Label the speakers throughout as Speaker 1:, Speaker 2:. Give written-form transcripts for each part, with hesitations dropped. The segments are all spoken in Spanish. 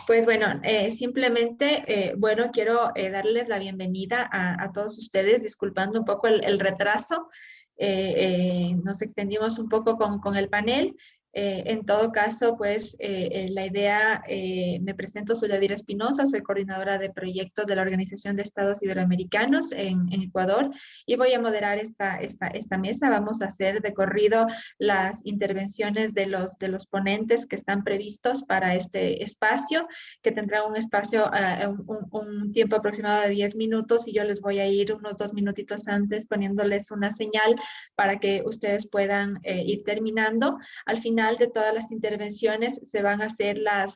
Speaker 1: Pues bueno, simplemente, bueno, quiero darles la bienvenida a todos ustedes, disculpando un poco el retraso. Nos extendimos un poco con el panel. En todo caso, pues la idea, me presento, soy Yadira Espinosa, soy coordinadora de proyectos de la Organización de Estados Iberoamericanos en Ecuador y voy a moderar esta mesa. Vamos a hacer de corrido las intervenciones de los ponentes que están previstos para este espacio, que tendrá un espacio, un tiempo aproximado de 10 minutos, y yo les voy a ir unos 2 minutitos antes poniéndoles una señal para que ustedes puedan ir terminando. Al final de todas las intervenciones se van a hacer la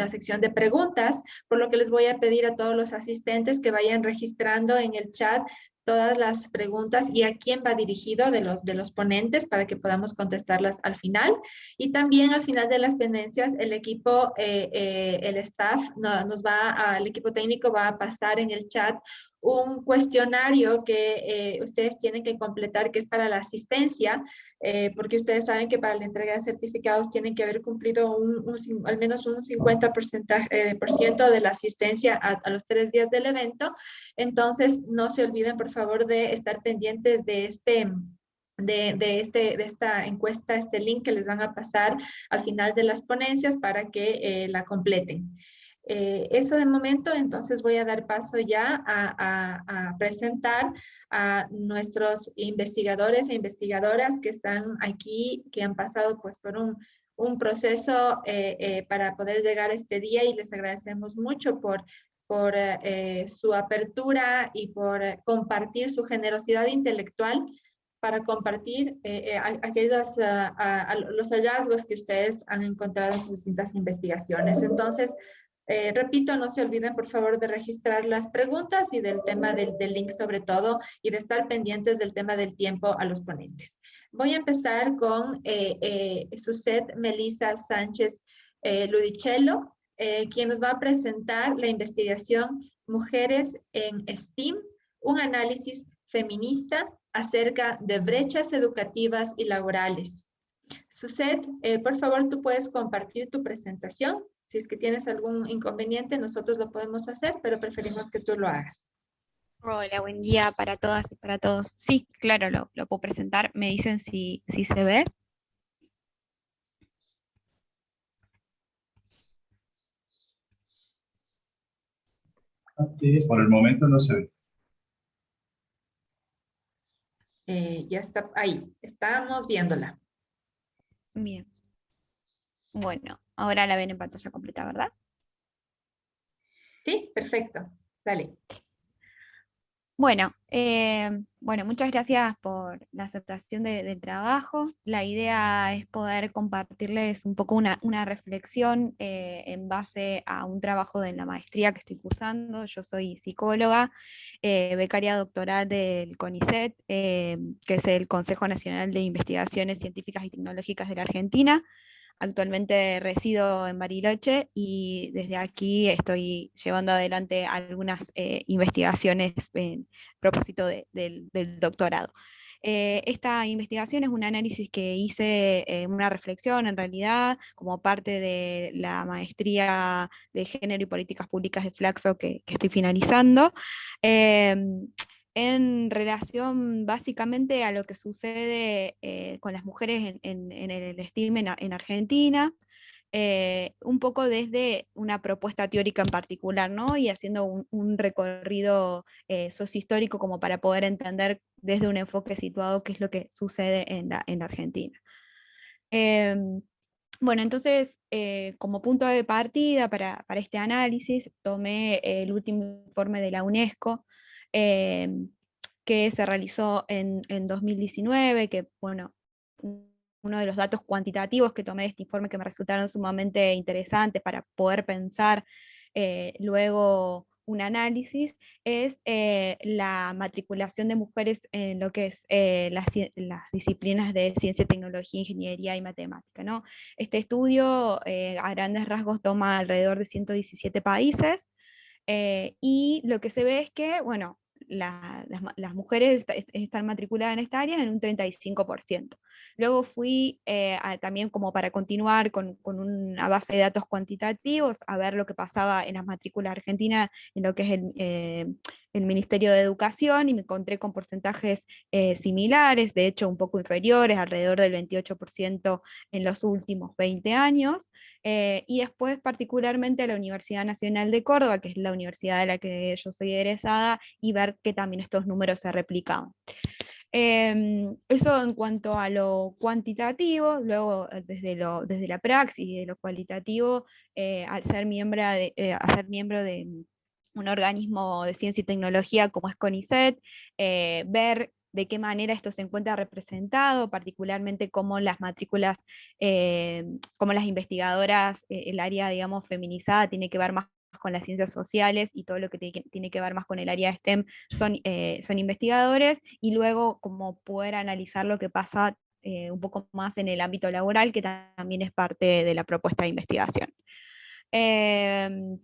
Speaker 1: sección de preguntas, por lo que les voy a pedir a todos los asistentes que vayan registrando en el chat todas las preguntas y a quién va dirigido de los ponentes para que podamos contestarlas al final. Y también al final de las ponencias, el equipo, el staff, el equipo técnico va a pasar en el chat un cuestionario que ustedes tienen que completar, que es para la asistencia, porque ustedes saben que para la entrega de certificados tienen que haber cumplido al menos un 50% por ciento de la asistencia a los 3 días del evento. Entonces, no se olviden, por favor, de estar pendientes de esta encuesta, este link que les van a pasar al final de las ponencias para que la completen. Eso de momento. Entonces voy a dar paso ya a presentar a nuestros investigadores e investigadoras que están aquí, que han pasado pues por un proceso para poder llegar a este día, y les agradecemos mucho por su apertura y por compartir su generosidad intelectual para compartir los hallazgos que ustedes han encontrado en sus distintas investigaciones. Entonces, repito, no se olviden por favor de registrar las preguntas y del tema del link sobre todo, y de estar pendientes del tema del tiempo a los ponentes. Voy a empezar con Suset Melissa Sánchez Ludicello, quien nos va a presentar la investigación Mujeres en STEAM, un análisis feminista acerca de brechas educativas y laborales. Suset, por favor, tú puedes compartir tu presentación. Si es que tienes algún inconveniente, nosotros lo podemos hacer, pero preferimos que tú lo hagas.
Speaker 2: Hola, buen día para todas y para todos. Sí, claro, lo puedo presentar. Me dicen si se ve.
Speaker 3: Por el momento no se ve.
Speaker 1: Ya está ahí, estamos viéndola.
Speaker 2: Bien. Bueno, ahora la ven en pantalla completa, ¿verdad?
Speaker 1: Sí, perfecto. Dale.
Speaker 2: Bueno, muchas gracias por la aceptación del trabajo. La idea es poder compartirles un poco una reflexión en base a un trabajo de la maestría que estoy cursando. Yo soy psicóloga, becaria doctoral del CONICET, que es el Consejo Nacional de Investigaciones Científicas y Tecnológicas de la Argentina. Actualmente resido en Bariloche y desde aquí estoy llevando adelante algunas investigaciones en propósito del doctorado. Esta investigación es un análisis que hice, una reflexión en realidad, como parte de la maestría de Género y Políticas Públicas de Flaxo que estoy finalizando. En relación básicamente a lo que sucede con las mujeres en el STEAM en Argentina, un poco desde una propuesta teórica en particular, ¿no? Y haciendo un recorrido sociohistórico como para poder entender desde un enfoque situado qué es lo que sucede en la Argentina. Bueno, entonces, como punto de partida para este análisis, tomé el último informe de la UNESCO, que se realizó en 2019, que, bueno, uno de los datos cuantitativos que tomé de este informe que me resultaron sumamente interesantes para poder pensar luego un análisis, es la matriculación de mujeres en lo que es las disciplinas de ciencia, tecnología, ingeniería y matemática, ¿no? Este estudio a grandes rasgos toma alrededor de 117 países, y lo que se ve es que, bueno, las mujeres están matriculadas en esta área en un 35%. Luego fui también como para continuar con una base de datos cuantitativos, a ver lo que pasaba en las matrículas argentinas, en lo que es el Ministerio de Educación, y me encontré con porcentajes similares, de hecho un poco inferiores, alrededor del 28% en los últimos 20 años. Y después particularmente a la Universidad Nacional de Córdoba, que es la universidad de la que yo soy egresada, y ver que también estos números se replicaban. Eso en cuanto a lo cuantitativo. Luego desde la praxis y de lo cualitativo, al ser miembro de un organismo de ciencia y tecnología como es CONICET, ver de qué manera esto se encuentra representado, particularmente cómo las matrículas, cómo las investigadoras, el área, digamos, feminizada tiene que ver más con las ciencias sociales, y todo lo que tiene que ver más con el área STEM son investigadores, y luego como poder analizar lo que pasa un poco más en el ámbito laboral, que también es parte de la propuesta de investigación. Em,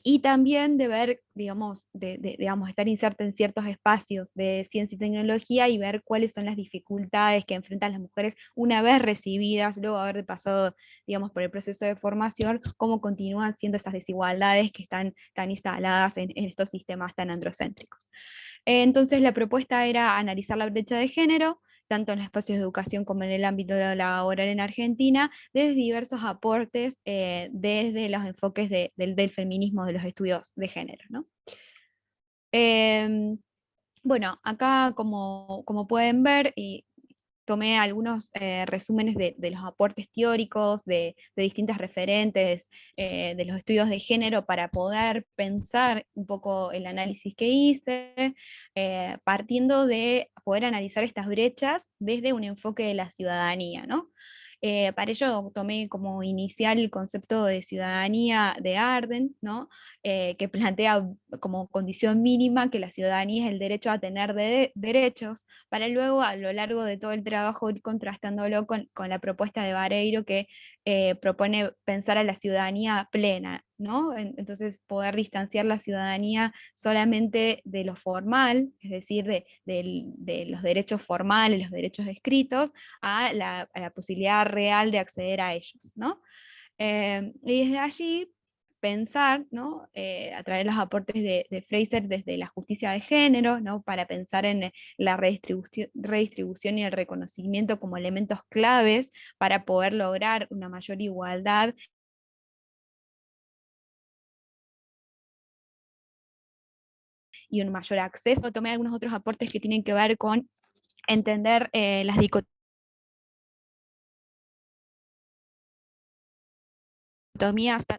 Speaker 2: y también de ver, digamos, digamos, estar inserta en ciertos espacios de ciencia y tecnología, y ver cuáles son las dificultades que enfrentan las mujeres una vez recibidas, luego de haber pasado, digamos, por el proceso de formación, cómo continúan siendo esas desigualdades que están tan instaladas en estos sistemas tan androcéntricos. Entonces la propuesta era analizar la brecha de género, tanto en los espacios de educación como en el ámbito laboral en Argentina, desde diversos aportes, desde los enfoques del feminismo, de los estudios de género, ¿no? Em, bueno, acá como pueden ver, y tomé algunos resúmenes de los aportes teóricos, de distintas referentes, de los estudios de género, para poder pensar un poco el análisis que hice, partiendo de poder analizar estas brechas desde un enfoque de la ciudadanía, ¿no? Para ello tomé como inicial el concepto de ciudadanía de Arden, ¿no? Que plantea como condición mínima que la ciudadanía es el derecho a tener derechos, para luego a lo largo de todo el trabajo ir contrastándolo con la propuesta de Vareiro, que propone pensar a la ciudadanía plena, ¿no? Entonces poder distanciar la ciudadanía solamente de lo formal, es decir, de los derechos formales, los derechos escritos, a la posibilidad real de acceder a ellos, ¿no? Y desde allí pensar, ¿no? A través de los aportes de Fraser desde la justicia de género, ¿no? Para pensar en la redistribución y el reconocimiento como elementos claves para poder lograr una mayor igualdad y un mayor acceso. Tomé algunos otros aportes que tienen que ver con entender las dicotomías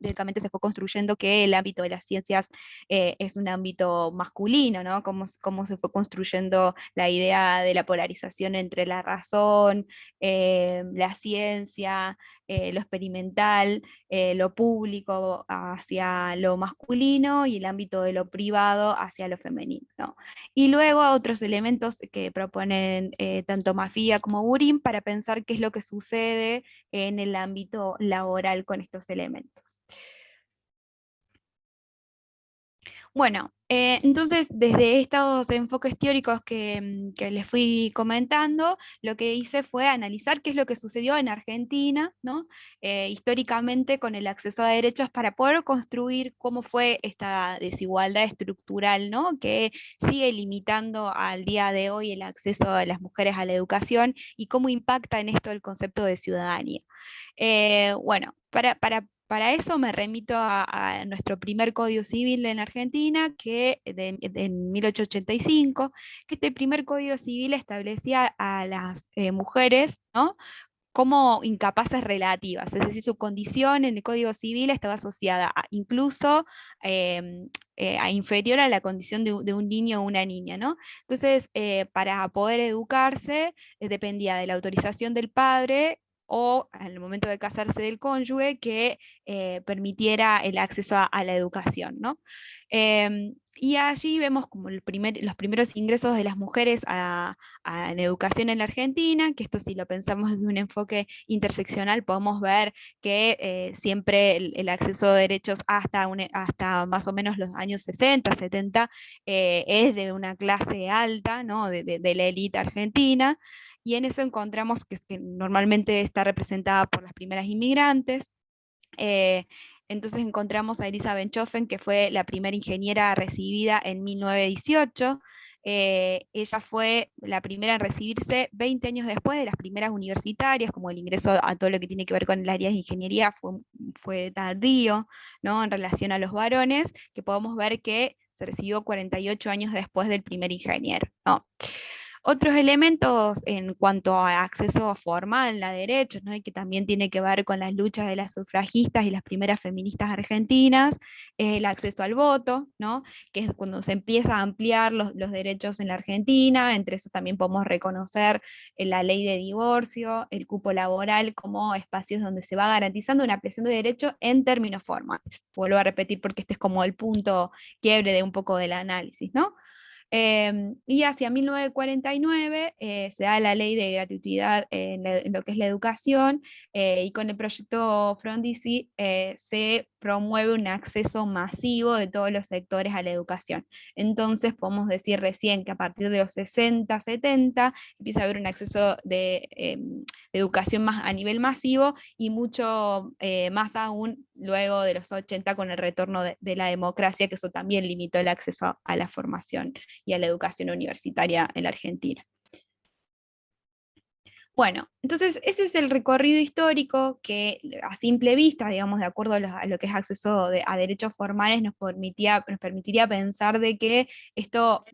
Speaker 2: directamente. Se fue construyendo que el ámbito de las ciencias es un ámbito masculino, ¿no? Cómo se fue construyendo la idea de la polarización entre la razón, la ciencia, lo experimental, lo público hacia lo masculino, y el ámbito de lo privado hacia lo femenino, ¿no? Y luego otros elementos que proponen tanto Mafia como Burin, para pensar qué es lo que sucede en el ámbito laboral con estos elementos. Bueno, entonces desde estos enfoques teóricos que les fui comentando, lo que hice fue analizar qué es lo que sucedió en Argentina, ¿no? Históricamente con el acceso a derechos, para poder construir cómo fue esta desigualdad estructural, ¿no? Que sigue limitando al día de hoy el acceso de las mujeres a la educación, y cómo impacta en esto el concepto de ciudadanía. Bueno, para eso me remito a nuestro primer Código Civil en Argentina, en 1885, que este primer Código Civil establecía a las mujeres, ¿no? Como incapaces relativas, es decir, su condición en el Código Civil estaba asociada incluso a inferior a la condición de un niño o una niña, ¿no? Entonces, para poder educarse, dependía de la autorización del padre, o en el momento de casarse del cónyuge, que permitiera el acceso a la educación, ¿no? Y allí vemos como los primeros ingresos de las mujeres en educación en la Argentina, que esto, si lo pensamos desde un enfoque interseccional, podemos ver que siempre el acceso a derechos hasta más o menos los años 60, 70, es de una clase alta, ¿no? De la élite argentina. y en eso encontramos que normalmente está representada por las primeras inmigrantes. Eh, entonces encontramos a Elisa Benchofen, que fue la primera ingeniera recibida en 1918. Ella fue la primera en recibirse 20 años después de las primeras universitarias, como el ingreso a todo lo que tiene que ver con el área de ingeniería fue tardío, ¿no? En relación a los varones, que podemos ver que se recibió 48 años después del primer ingeniero, ¿no? Otros elementos en cuanto a acceso formal a derechos, ¿no? Y que también tiene que ver con las luchas de las sufragistas y las primeras feministas argentinas, el acceso al voto, ¿no? Que es cuando se empieza a ampliar los derechos en la Argentina. Entre eso también podemos reconocer la ley de divorcio, el cupo laboral, como espacios donde se va garantizando una ampliación de derechos en términos formales. Vuelvo a repetir porque este es como el punto quiebre de un poco del análisis, ¿no? Y hacia 1949 se da la ley de gratuidad en lo que es la educación, y con el proyecto Frondizi se promueve un acceso masivo de todos los sectores a la educación. Entonces podemos decir recién que a partir de los 60, 70 empieza a haber un acceso de educación más a nivel masivo, y mucho más aún luego de los 80 con el retorno de la democracia, que eso también limitó el acceso a la formación y a la educación universitaria en la Argentina. Bueno, entonces ese es el recorrido histórico que a simple vista, digamos, de acuerdo a lo que es acceso a derechos formales, nos permitiría pensar de que esto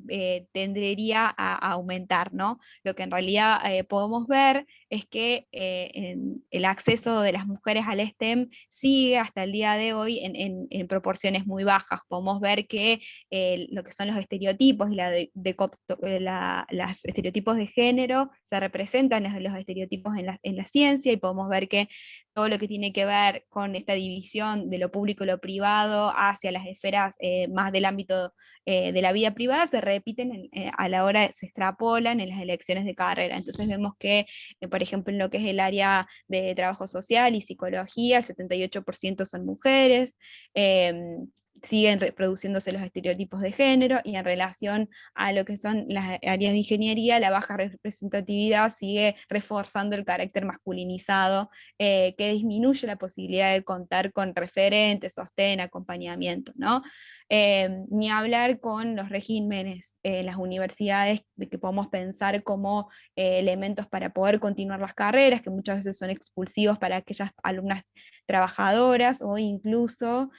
Speaker 2: tendería a aumentar, ¿no? Lo que en realidad podemos ver es que el acceso de las mujeres al STEM sigue hasta el día de hoy en proporciones muy bajas. Podemos ver que lo que son los estereotipos y los estereotipos de género se representan en los estereotipos en la ciencia, y podemos ver que todo lo que tiene que ver con esta división de lo público y lo privado hacia las esferas más del ámbito de la vida privada se repiten a la hora, se extrapolan en las elecciones de carrera. Entonces vemos que, por ejemplo, en lo que es el área de trabajo social y psicología, el 78% son mujeres. Siguen reproduciéndose los estereotipos de género, y en relación a lo que son las áreas de ingeniería, la baja representatividad sigue reforzando el carácter masculinizado, que disminuye la posibilidad de contar con referentes, sostén, acompañamiento, ¿no? Ni hablar con los regímenes en las universidades, de que podemos pensar como elementos para poder continuar las carreras, que muchas veces son expulsivos para aquellas alumnas trabajadoras, o incluso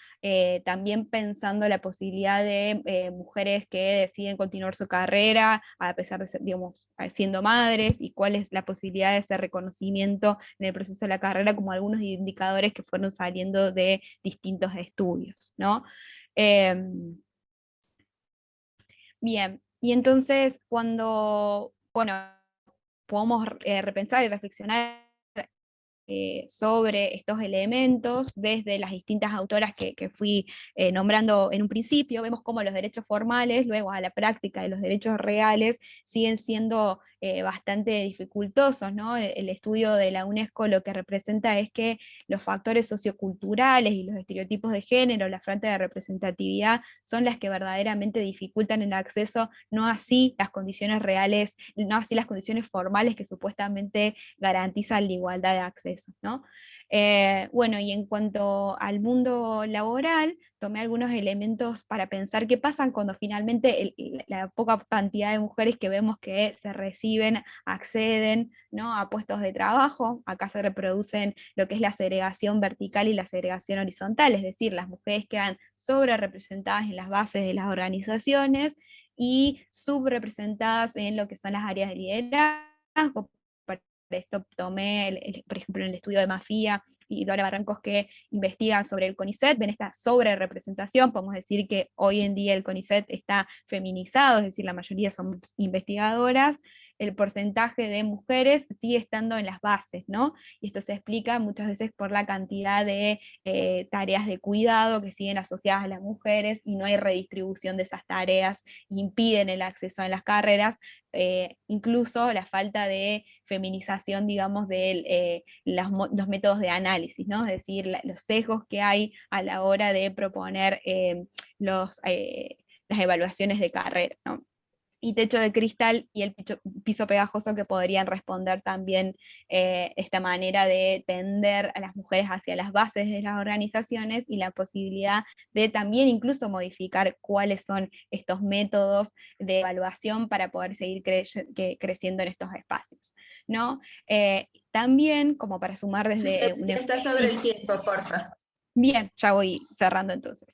Speaker 2: también pensando la posibilidad de mujeres que deciden continuar su carrera a pesar de ser, digamos, siendo madres, y cuál es la posibilidad de ese reconocimiento en el proceso de la carrera, como algunos indicadores que fueron saliendo de distintos estudios, ¿no? Bien, y entonces cuando, bueno, podemos repensar y reflexionar sobre estos elementos desde las distintas autoras que fui nombrando en un principio. Vemos cómo los derechos formales, luego a la práctica de los derechos reales, siguen siendo bastante dificultosos, ¿no? El estudio de la UNESCO lo que representa es que los factores socioculturales y los estereotipos de género, la falta de representatividad, son las que verdaderamente dificultan el acceso, no así las condiciones reales, no así las condiciones formales que supuestamente garantizan la igualdad de acceso, ¿no? Bueno, y en cuanto al mundo laboral, tomé algunos elementos para pensar qué pasa cuando finalmente la poca cantidad de mujeres que vemos que se reciben, acceden, ¿no?, a puestos de trabajo. Acá se reproducen lo que es la segregación vertical y la segregación horizontal, es decir, las mujeres quedan sobre representadas en las bases de las organizaciones y subrepresentadas en lo que son las áreas de liderazgo. Para esto tomé, por ejemplo, en el estudio de Mafía y Dora Barrancos, que investigan sobre el CONICET, ven esta sobrerepresentación. Podemos decir que hoy en día el CONICET está feminizado, es decir, la mayoría son investigadoras. El porcentaje de mujeres sigue estando en las bases, ¿no? Y esto se explica muchas veces por la cantidad de tareas de cuidado que siguen asociadas a las mujeres, y no hay redistribución de esas tareas, impiden el acceso a las carreras, incluso la falta de feminización, digamos, de los métodos de análisis, ¿no? Es decir, los sesgos que hay a la hora de proponer las evaluaciones de carrera, ¿no? y techo de cristal y el piso pegajoso, que podrían responder también esta manera de tender a las mujeres hacia las bases de las organizaciones y la posibilidad de también incluso modificar cuáles son estos métodos de evaluación para poder seguir creciendo en estos espacios, ¿no? También, como para sumar desde un...
Speaker 1: Ya está sobre el tiempo, porfa.
Speaker 2: Bien, ya voy cerrando entonces.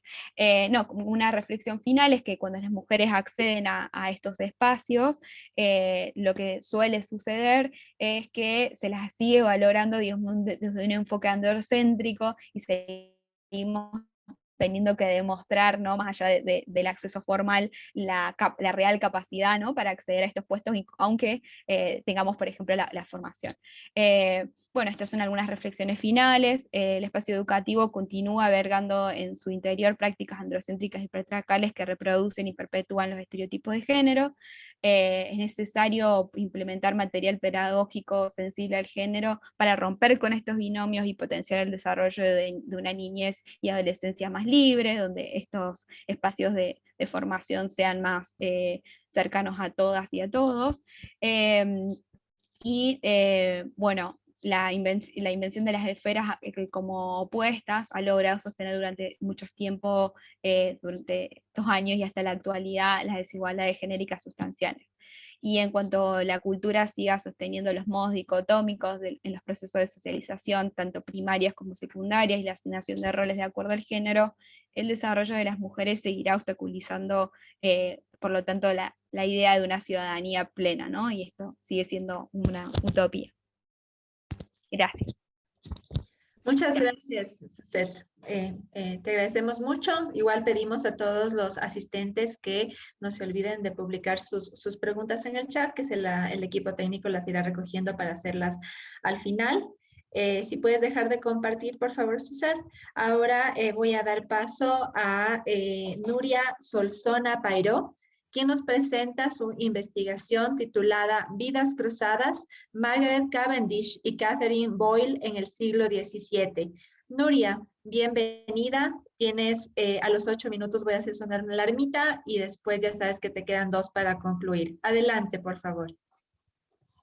Speaker 2: No, como una reflexión final es que cuando las mujeres acceden a estos espacios, lo que suele suceder es que se las sigue valorando, digamos, desde un enfoque androcéntrico, y seguimos teniendo que demostrar, ¿no?, más allá del acceso formal, la real capacidad, ¿no?, para acceder a estos puestos, aunque tengamos, por ejemplo, la formación. Bueno, estas son algunas reflexiones finales. El espacio educativo continúa albergando en su interior prácticas androcéntricas y patriarcales que reproducen y perpetúan los estereotipos de género. Es necesario implementar material pedagógico sensible al género para romper con estos binomios y potenciar el desarrollo de una niñez y adolescencia más libre, donde estos espacios de formación sean más cercanos a todas y a todos. Bueno, la invención de las esferas como opuestas ha logrado sostener durante mucho tiempo, durante estos años y hasta la actualidad, las desigualdades genéricas sustanciales. Y en cuanto la cultura siga sosteniendo los modos dicotómicos en los procesos de socialización, tanto primarias como secundarias, y la asignación de roles de acuerdo al género, el desarrollo de las mujeres seguirá obstaculizando, por lo tanto, la idea de una ciudadanía plena, ¿no? Y esto sigue siendo una utopía. Gracias.
Speaker 1: Muchas gracias, Suzette. Te agradecemos mucho. Igual pedimos a todos los asistentes que no se olviden de publicar sus preguntas en el chat, que el equipo técnico las irá recogiendo para hacerlas al final. Si puedes dejar de compartir, por favor, Suzette. Ahora voy a dar paso a Nuria Solsona Pairó, quien nos presenta su investigación titulada Vidas Cruzadas, Margaret Cavendish y Catherine Boyle en el siglo XVII. Nuria, bienvenida. Tienes a los 8 minutos, voy a hacer sonar una alarmita y después ya sabes que te quedan 2 para concluir. Adelante, por favor.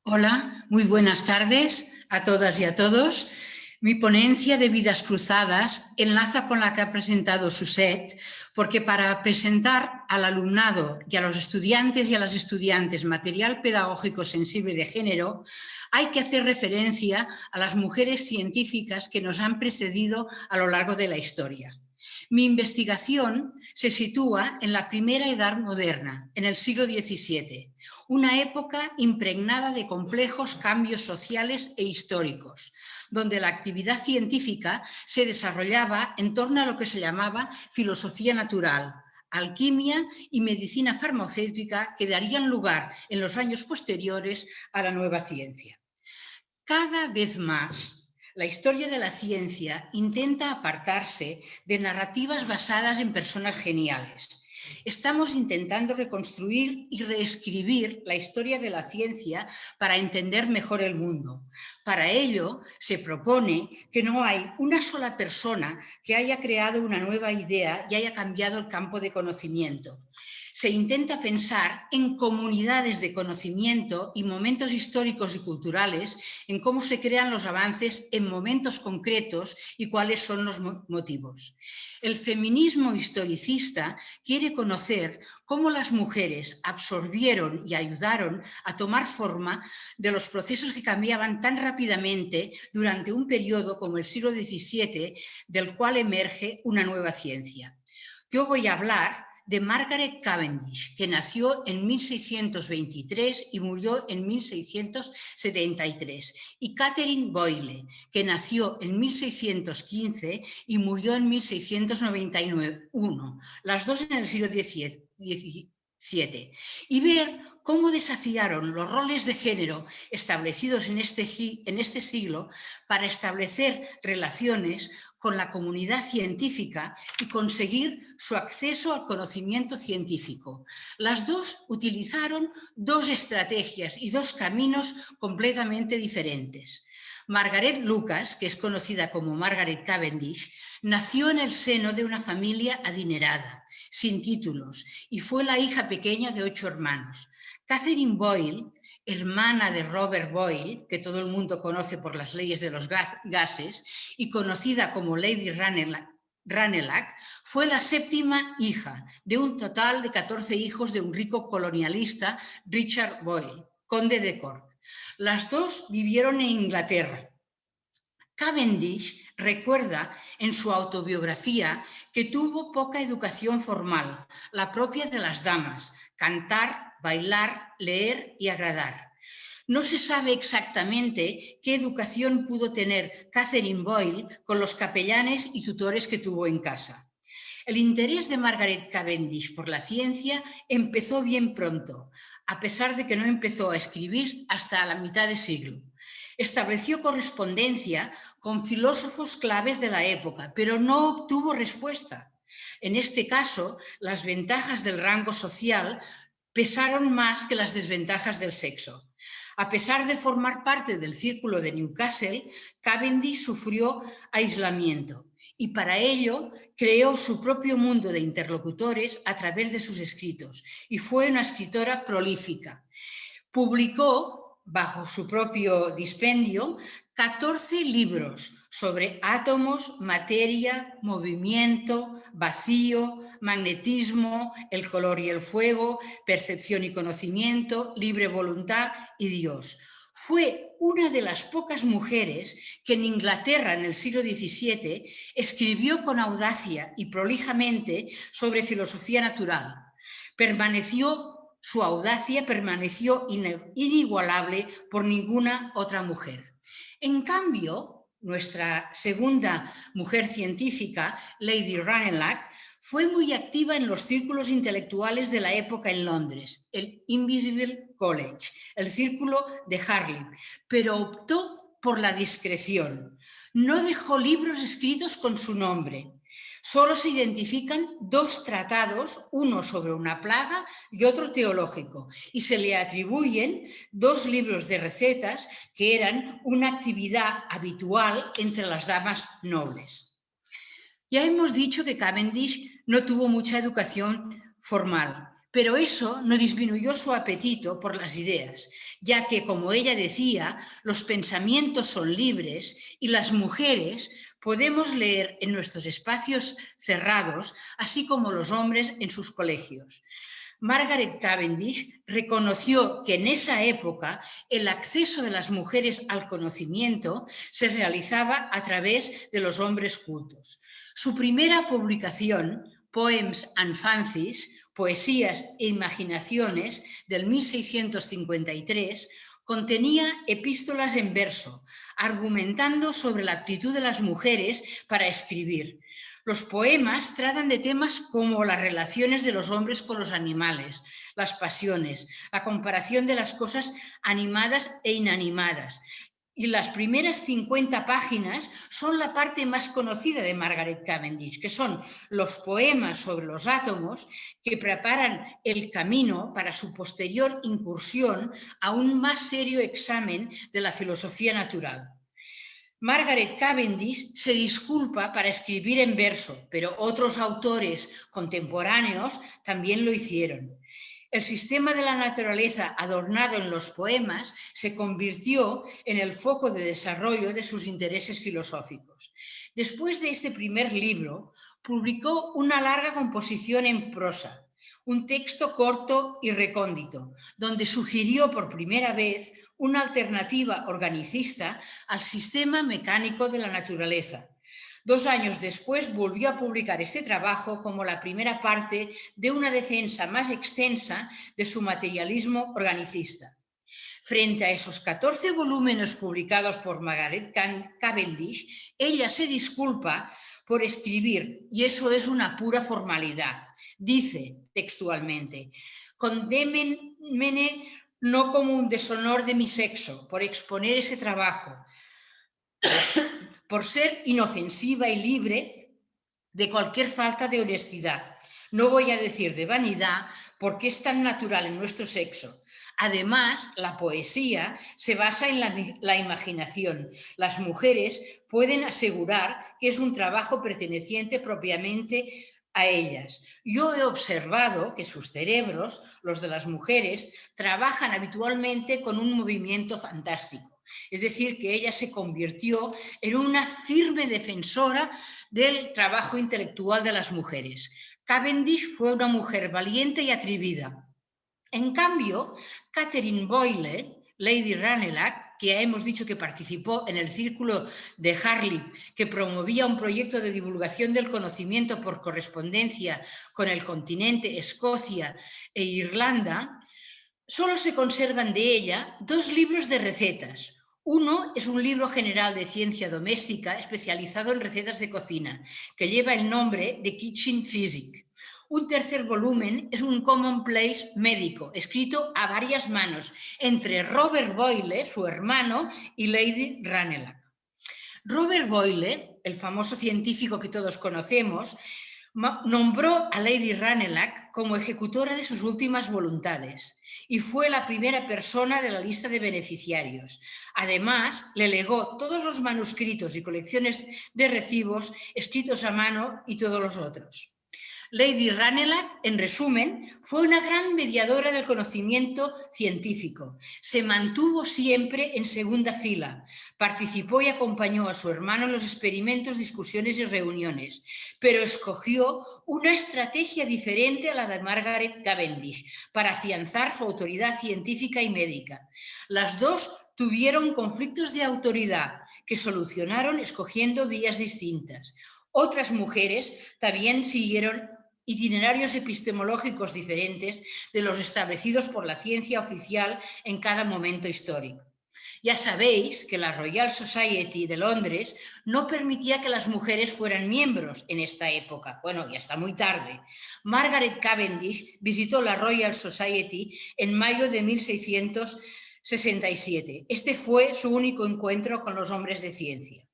Speaker 3: Hola, muy buenas tardes a todas y a todos. Mi ponencia de Vidas Cruzadas enlaza con la que ha presentado Suzette, porque para presentar al alumnado y a los estudiantes y a las estudiantes material pedagógico sensible de género, hay que hacer referencia a las mujeres científicas que nos han precedido a lo largo de la historia. Mi investigación se sitúa en la primera edad moderna, en el siglo XVII, una época impregnada de complejos cambios sociales e históricos, donde la actividad científica se desarrollaba en torno a lo que se llamaba filosofía natural, alquimia y medicina farmacéutica, que darían lugar en los años posteriores a la nueva ciencia. Cada vez más, la historia de la ciencia intenta apartarse de narrativas basadas en personas geniales. Estamos intentando reconstruir y reescribir la historia de la ciencia para entender mejor el mundo. Para ello, se propone que no hay una sola persona que haya creado una nueva idea y haya cambiado el campo de conocimiento. Se intenta pensar en comunidades de conocimiento y momentos históricos y culturales, en cómo se crean los avances en momentos concretos y cuáles son los motivos. El feminismo historicista quiere conocer cómo las mujeres absorbieron y ayudaron a tomar forma de los procesos que cambiaban tan rápidamente durante un periodo como el siglo XVII, del cual emerge una nueva ciencia. Yo voy a hablar de Margaret Cavendish, que nació en 1623 y murió en 1673, y Catherine Boyle, que nació en 1615 y murió en 1691, las dos en el siglo XVII, y ver cómo desafiaron los roles de género establecidos en este siglo para establecer relaciones con la comunidad científica y conseguir su acceso al conocimiento científico. Las dos utilizaron dos estrategias y dos caminos completamente diferentes. Margaret Lucas, que es conocida como Margaret Cavendish, nació en el seno de una familia adinerada, sin títulos, y fue la hija pequeña de 8 hermanos. Catherine Boyle, hermana de Robert Boyle, que todo el mundo conoce por las leyes de los gases, y conocida como Lady Ranelagh, fue la 7ª hija de un total de 14 hijos de un rico colonialista, Richard Boyle, conde de Cork. Las dos vivieron en Inglaterra. Cavendish recuerda en su autobiografía que tuvo poca educación formal, la propia de las damas: cantar, bailar, leer y agradar. No se sabe exactamente qué educación pudo tener Catherine Boyle con los capellanes y tutores que tuvo en casa. El interés de Margaret Cavendish por la ciencia empezó bien pronto, a pesar de que no empezó a escribir hasta la mitad de siglo. Estableció correspondencia con filósofos claves de la época, pero no obtuvo respuesta. En este caso, las ventajas del rango social pesaron más que las desventajas del sexo. A pesar de formar parte del círculo de Newcastle, Cavendish sufrió aislamiento y para ello creó su propio mundo de interlocutores a través de sus escritos y fue una escritora prolífica. Publicó, bajo su propio dispendio, 14 libros sobre átomos, materia, movimiento, vacío, magnetismo, el color y el fuego, percepción y conocimiento, libre voluntad y Dios. Fue una de las pocas mujeres que en Inglaterra en el siglo XVII escribió con audacia y prolijamente sobre filosofía natural. Su audacia permaneció inigualable por ninguna otra mujer. En cambio, nuestra segunda mujer científica, Lady Ranelagh, fue muy activa en los círculos intelectuales de la época en Londres, el Invisible College, el círculo de Harlem, pero optó por la discreción. No dejó libros escritos con su nombre. Solo se identifican 2 tratados, uno sobre una plaga y otro teológico, y se le atribuyen 2 libros de recetas que eran una actividad habitual entre las damas nobles. Ya hemos dicho que Cavendish no tuvo mucha educación formal, pero eso no disminuyó su apetito por las ideas, ya que, como ella decía, los pensamientos son libres y las mujeres podemos leer en nuestros espacios cerrados, así como los hombres en sus colegios. Margaret Cavendish reconoció que en esa época el acceso de las mujeres al conocimiento se realizaba a través de los hombres cultos. Su primera publicación, Poems and Fancies, Poesías e Imaginaciones, del 1653, contenía epístolas en verso, argumentando sobre la aptitud de las mujeres para escribir. Los poemas tratan de temas como las relaciones de los hombres con los animales, las pasiones, la comparación de las cosas animadas e inanimadas. Y las primeras 50 páginas son la parte más conocida de Margaret Cavendish, que son los poemas sobre los átomos que preparan el camino para su posterior incursión a un más serio examen de la filosofía natural. Margaret Cavendish se disculpa para escribir en verso, pero otros autores contemporáneos también lo hicieron. El sistema de la naturaleza adornado en los poemas se convirtió en el foco de desarrollo de sus intereses filosóficos. Después de este primer libro, publicó una larga composición en prosa, un texto corto y recóndito, donde sugirió por primera vez una alternativa organicista al sistema mecánico de la naturaleza. 2 años después volvió a publicar este trabajo como la primera parte de una defensa más extensa de su materialismo organicista. Frente a esos 14 volúmenes publicados por Margaret Cavendish, ella se disculpa por escribir, y eso es una pura formalidad. Dice textualmente: condénenme no como un deshonor de mi sexo por exponer ese trabajo, por ser inofensiva y libre de cualquier falta de honestidad. No voy a decir de vanidad, porque es tan natural en nuestro sexo. Además, la poesía se basa en la imaginación. Las mujeres pueden asegurar que es un trabajo perteneciente propiamente a ellas. Yo he observado que sus cerebros, los de las mujeres, trabajan habitualmente con un movimiento fantástico. Es decir, que ella se convirtió en una firme defensora del trabajo intelectual de las mujeres. Cavendish fue una mujer valiente y atrevida. En cambio, Catherine Boyle, Lady Ranelagh, que hemos dicho que participó en el círculo de Harley, que promovía un proyecto de divulgación del conocimiento por correspondencia con el continente, Escocia e Irlanda, solo se conservan de ella 2 libros de recetas. Uno es un libro general de ciencia doméstica especializado en recetas de cocina, que lleva el nombre de Kitchen Physics. Un tercer volumen es un commonplace médico, escrito a varias manos, entre Robert Boyle, su hermano, y Lady Ranelagh. Robert Boyle, el famoso científico que todos conocemos, nombró a Lady Ranelagh como ejecutora de sus últimas voluntades y fue la primera persona de la lista de beneficiarios. Además, le legó todos los manuscritos y colecciones de recibos escritos a mano y todos los otros. Lady Ranelagh, en resumen, fue una gran mediadora del conocimiento científico. Se mantuvo siempre en segunda fila, participó y acompañó a su hermano en los experimentos, discusiones y reuniones, pero escogió una estrategia diferente a la de Margaret Cavendish para afianzar su autoridad científica y médica. Las dos tuvieron conflictos de autoridad que solucionaron escogiendo vías distintas. Otras mujeres también siguieron itinerarios epistemológicos diferentes de los establecidos por la ciencia oficial en cada momento histórico. Ya sabéis que la Royal Society de Londres no permitía que las mujeres fueran miembros en esta época. Bueno, ya está muy tarde. Margaret Cavendish visitó la Royal Society en mayo de 1667. Este fue su único encuentro con los hombres de ciencia.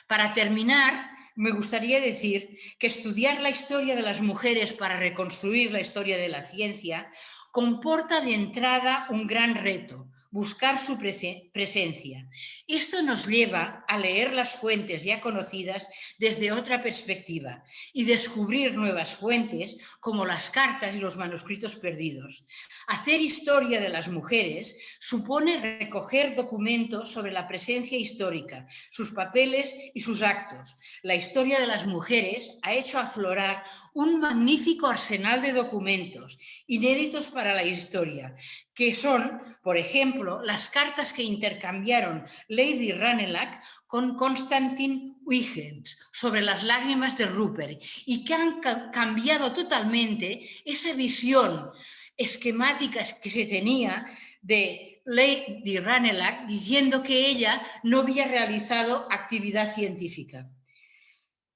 Speaker 3: Para terminar, me gustaría decir que estudiar la historia de las mujeres para reconstruir la historia de la ciencia comporta de entrada un gran reto, buscar su presencia. Esto nos lleva a leer las fuentes ya conocidas desde otra perspectiva y descubrir nuevas fuentes como las cartas y los manuscritos perdidos. Hacer historia de las mujeres supone recoger documentos sobre la presencia histórica, sus papeles y sus actos. La historia de las mujeres ha hecho aflorar un magnífico arsenal de documentos inéditos para la historia, que son, por ejemplo, las cartas que intercambiaron Lady Ranelagh con Constantine Huygens sobre las lágrimas de Rupert y que han cambiado totalmente esa visión esquemática que se tenía de Lady Ranelagh diciendo que ella no había realizado actividad científica.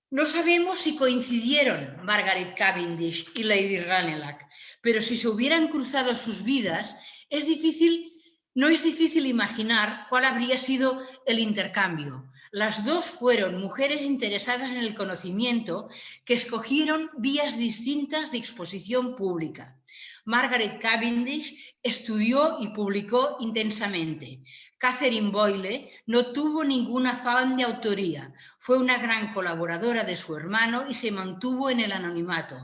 Speaker 3: No sabemos si coincidieron Margaret Cavendish y Lady Ranelagh, pero si se hubieran cruzado sus vidas, no es difícil imaginar cuál habría sido el intercambio. Las dos fueron mujeres interesadas en el conocimiento que escogieron vías distintas de exposición pública. Margaret Cavendish estudió y publicó intensamente. Catherine Boyle no tuvo ningún afán de autoría. Fue una gran colaboradora de su hermano y se mantuvo en el anonimato.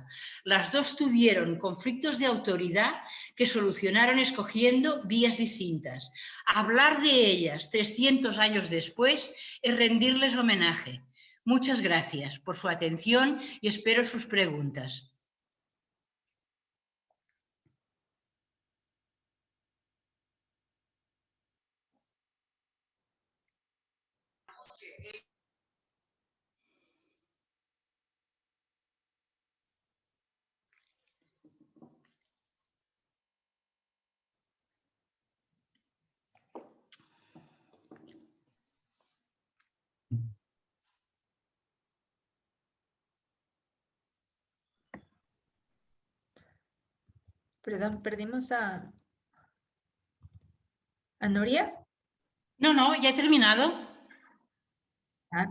Speaker 3: Las dos tuvieron conflictos de autoridad que solucionaron escogiendo vías distintas. Hablar de ellas 300 años después es rendirles homenaje. Muchas gracias por su atención y espero sus preguntas.
Speaker 1: Perdón, perdimos a Nuria.
Speaker 3: No, ya he terminado.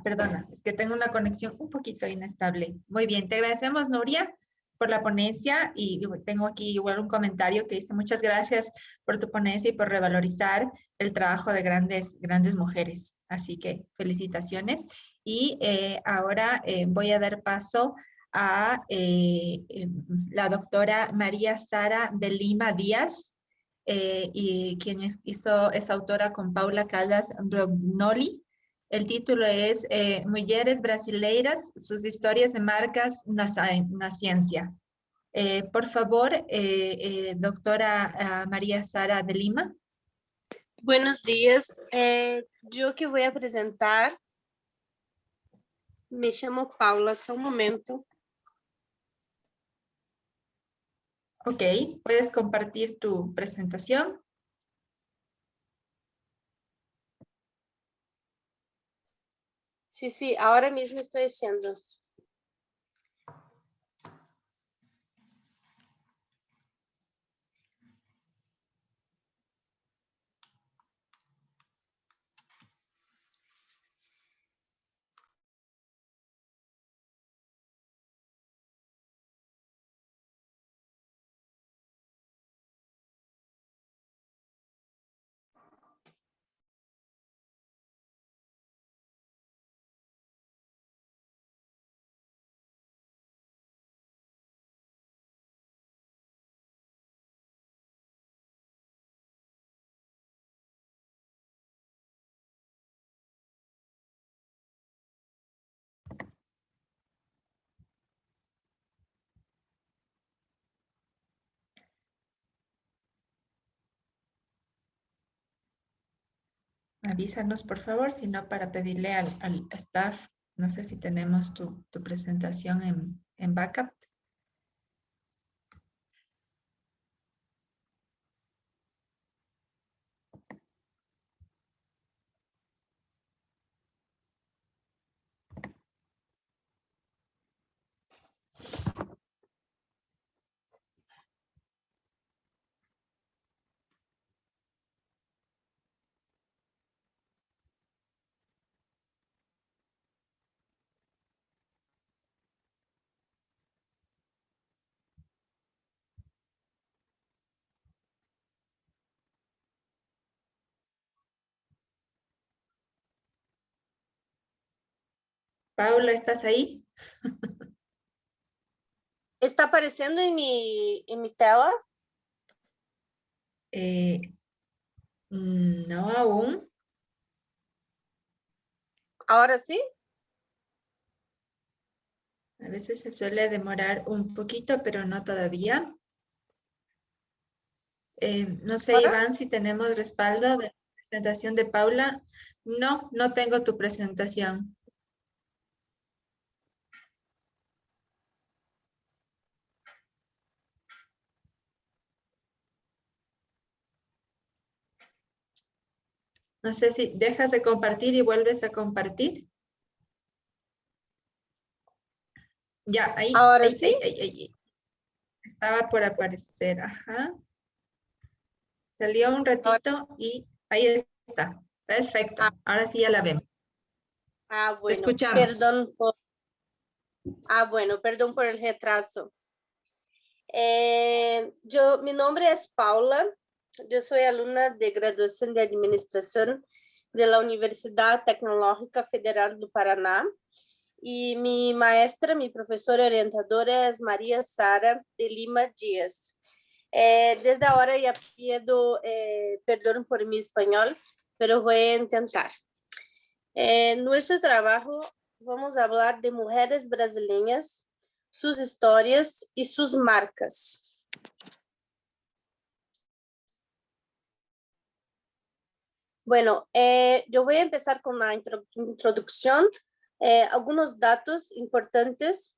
Speaker 1: Perdona, es que tengo una conexión un poquito inestable. Muy bien, te agradecemos, Nuria, por la ponencia y tengo aquí igual un comentario que dice muchas gracias por tu ponencia y por revalorizar el trabajo de grandes mujeres. Así que felicitaciones. Y ahora voy a dar paso a la doctora María Sara de Lima Díaz, y quien es autora con Paula Caldas Brognoli. El título es Mujeres Brasileiras, sus historias de marcas na ciencia. Por favor, doctora María Sara de Lima.
Speaker 4: Buenos días. Yo que voy a presentar, me llamo Paula, só un momento.
Speaker 1: Ok, puedes compartir tu presentación.
Speaker 4: Sí, ahora mismo estoy haciendo.
Speaker 1: Avísanos, por favor, si no, para pedirle al staff, no sé si tenemos tu presentación en backup. Paula, ¿estás ahí?
Speaker 4: ¿Está apareciendo en mi tela?
Speaker 1: No aún.
Speaker 4: Ahora sí.
Speaker 1: A veces se suele demorar un poquito, pero no todavía. No sé,
Speaker 4: ¿Ahora?
Speaker 1: Iván, si tenemos respaldo de la presentación de Paula. No, no tengo tu presentación. No sé si dejas de compartir y vuelves a compartir. Ya, ahí,
Speaker 4: Ahora
Speaker 1: ahí,
Speaker 4: sí.
Speaker 1: ahí, ahí, ahí. Estaba por aparecer, ajá. Salió un
Speaker 4: Ahora-
Speaker 1: ratito y ahí está.
Speaker 4: ah,
Speaker 1: Perfecto. Ahora sí ya la vemos. Te
Speaker 4: bueno,
Speaker 1: escuchamos.
Speaker 4: perdón por el retraso. Mi nombre es Paula. Yo soy alumna de graduación de Administración de la Universidad Tecnológica Federal do Paraná. Y mi maestra, mi profesora orientadora es María Sara de Lima Díaz. Desde ahora ya pido perdón por mi español, pero voy a intentar. En nuestro trabajo vamos a hablar de mujeres brasileñas, sus historias y sus marcas. Bueno, yo voy a empezar con la introducción, algunos datos importantes,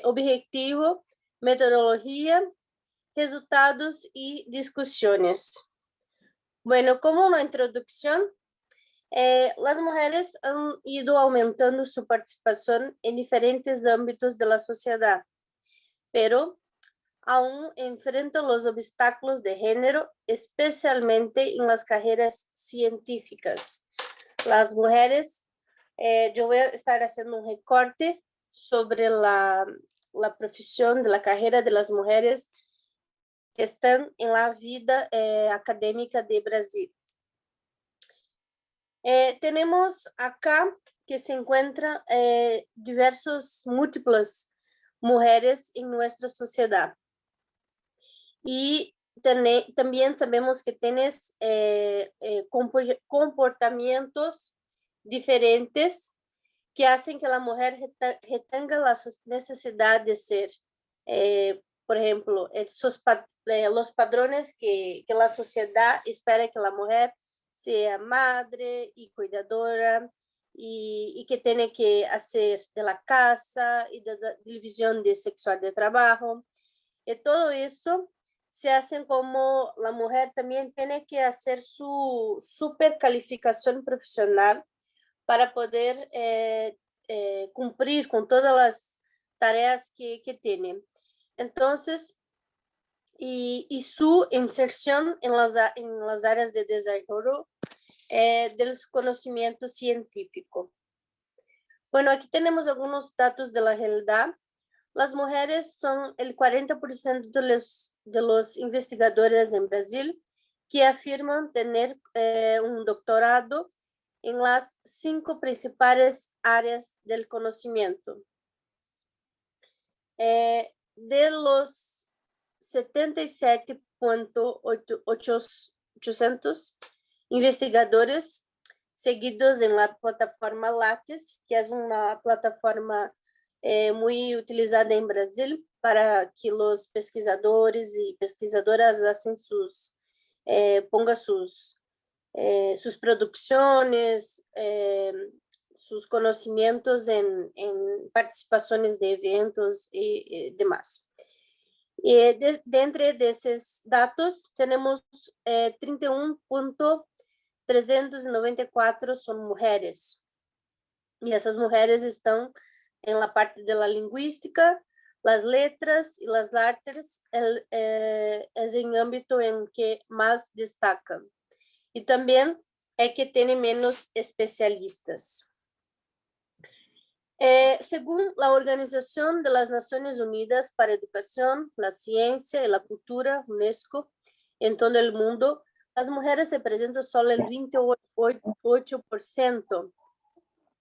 Speaker 4: objetivo, metodología, resultados y discusiones. Bueno, como una introducción, las mujeres han ido aumentando su participación en diferentes ámbitos de la sociedad, pero aún enfrentan los obstáculos de género, especialmente en las carreras científicas. Las mujeres Yo voy a estar haciendo un recorte sobre la profesión, de la carrera de las mujeres que están en la vida académica de Brasil. Tenemos acá que se encuentran múltiples mujeres en nuestra sociedad. Y también sabemos que tienes comportamientos diferentes que hacen que la mujer retenga la necesidad de ser, por ejemplo, los padrones que la sociedad espera que la mujer sea madre y cuidadora y que tiene que hacer de la casa y de la división de sexual de trabajo. Y todo eso se hace como la mujer también tiene que hacer su supercalificación profesional para poder cumplir con todas las tareas que tienen. Entonces, y su inserción en las áreas de desarrollo del conocimiento científico. Bueno, aquí tenemos algunos datos de la realidad. Las mujeres son el 40% de los investigadores en Brasil que afirman tener un doctorado en las 5 principales áreas del conocimiento. De los 77.800 investigadores seguidos en la plataforma Lattes, que es una plataforma muy utilizada en Brasil para que los pesquisadores y pesquisadoras pongan sus producciones, sus conocimientos en participaciones de eventos y demás. Dentro de esos datos, tenemos 31.394 son mujeres. Y esas mujeres están en la parte de la lingüística, las letras y las artes, es el ámbito en que más destacan. Y también es que tiene menos especialistas. Según la Organización de las Naciones Unidas para Educación, la Ciencia y la Cultura, UNESCO, en todo el mundo, las mujeres representan solo el 28%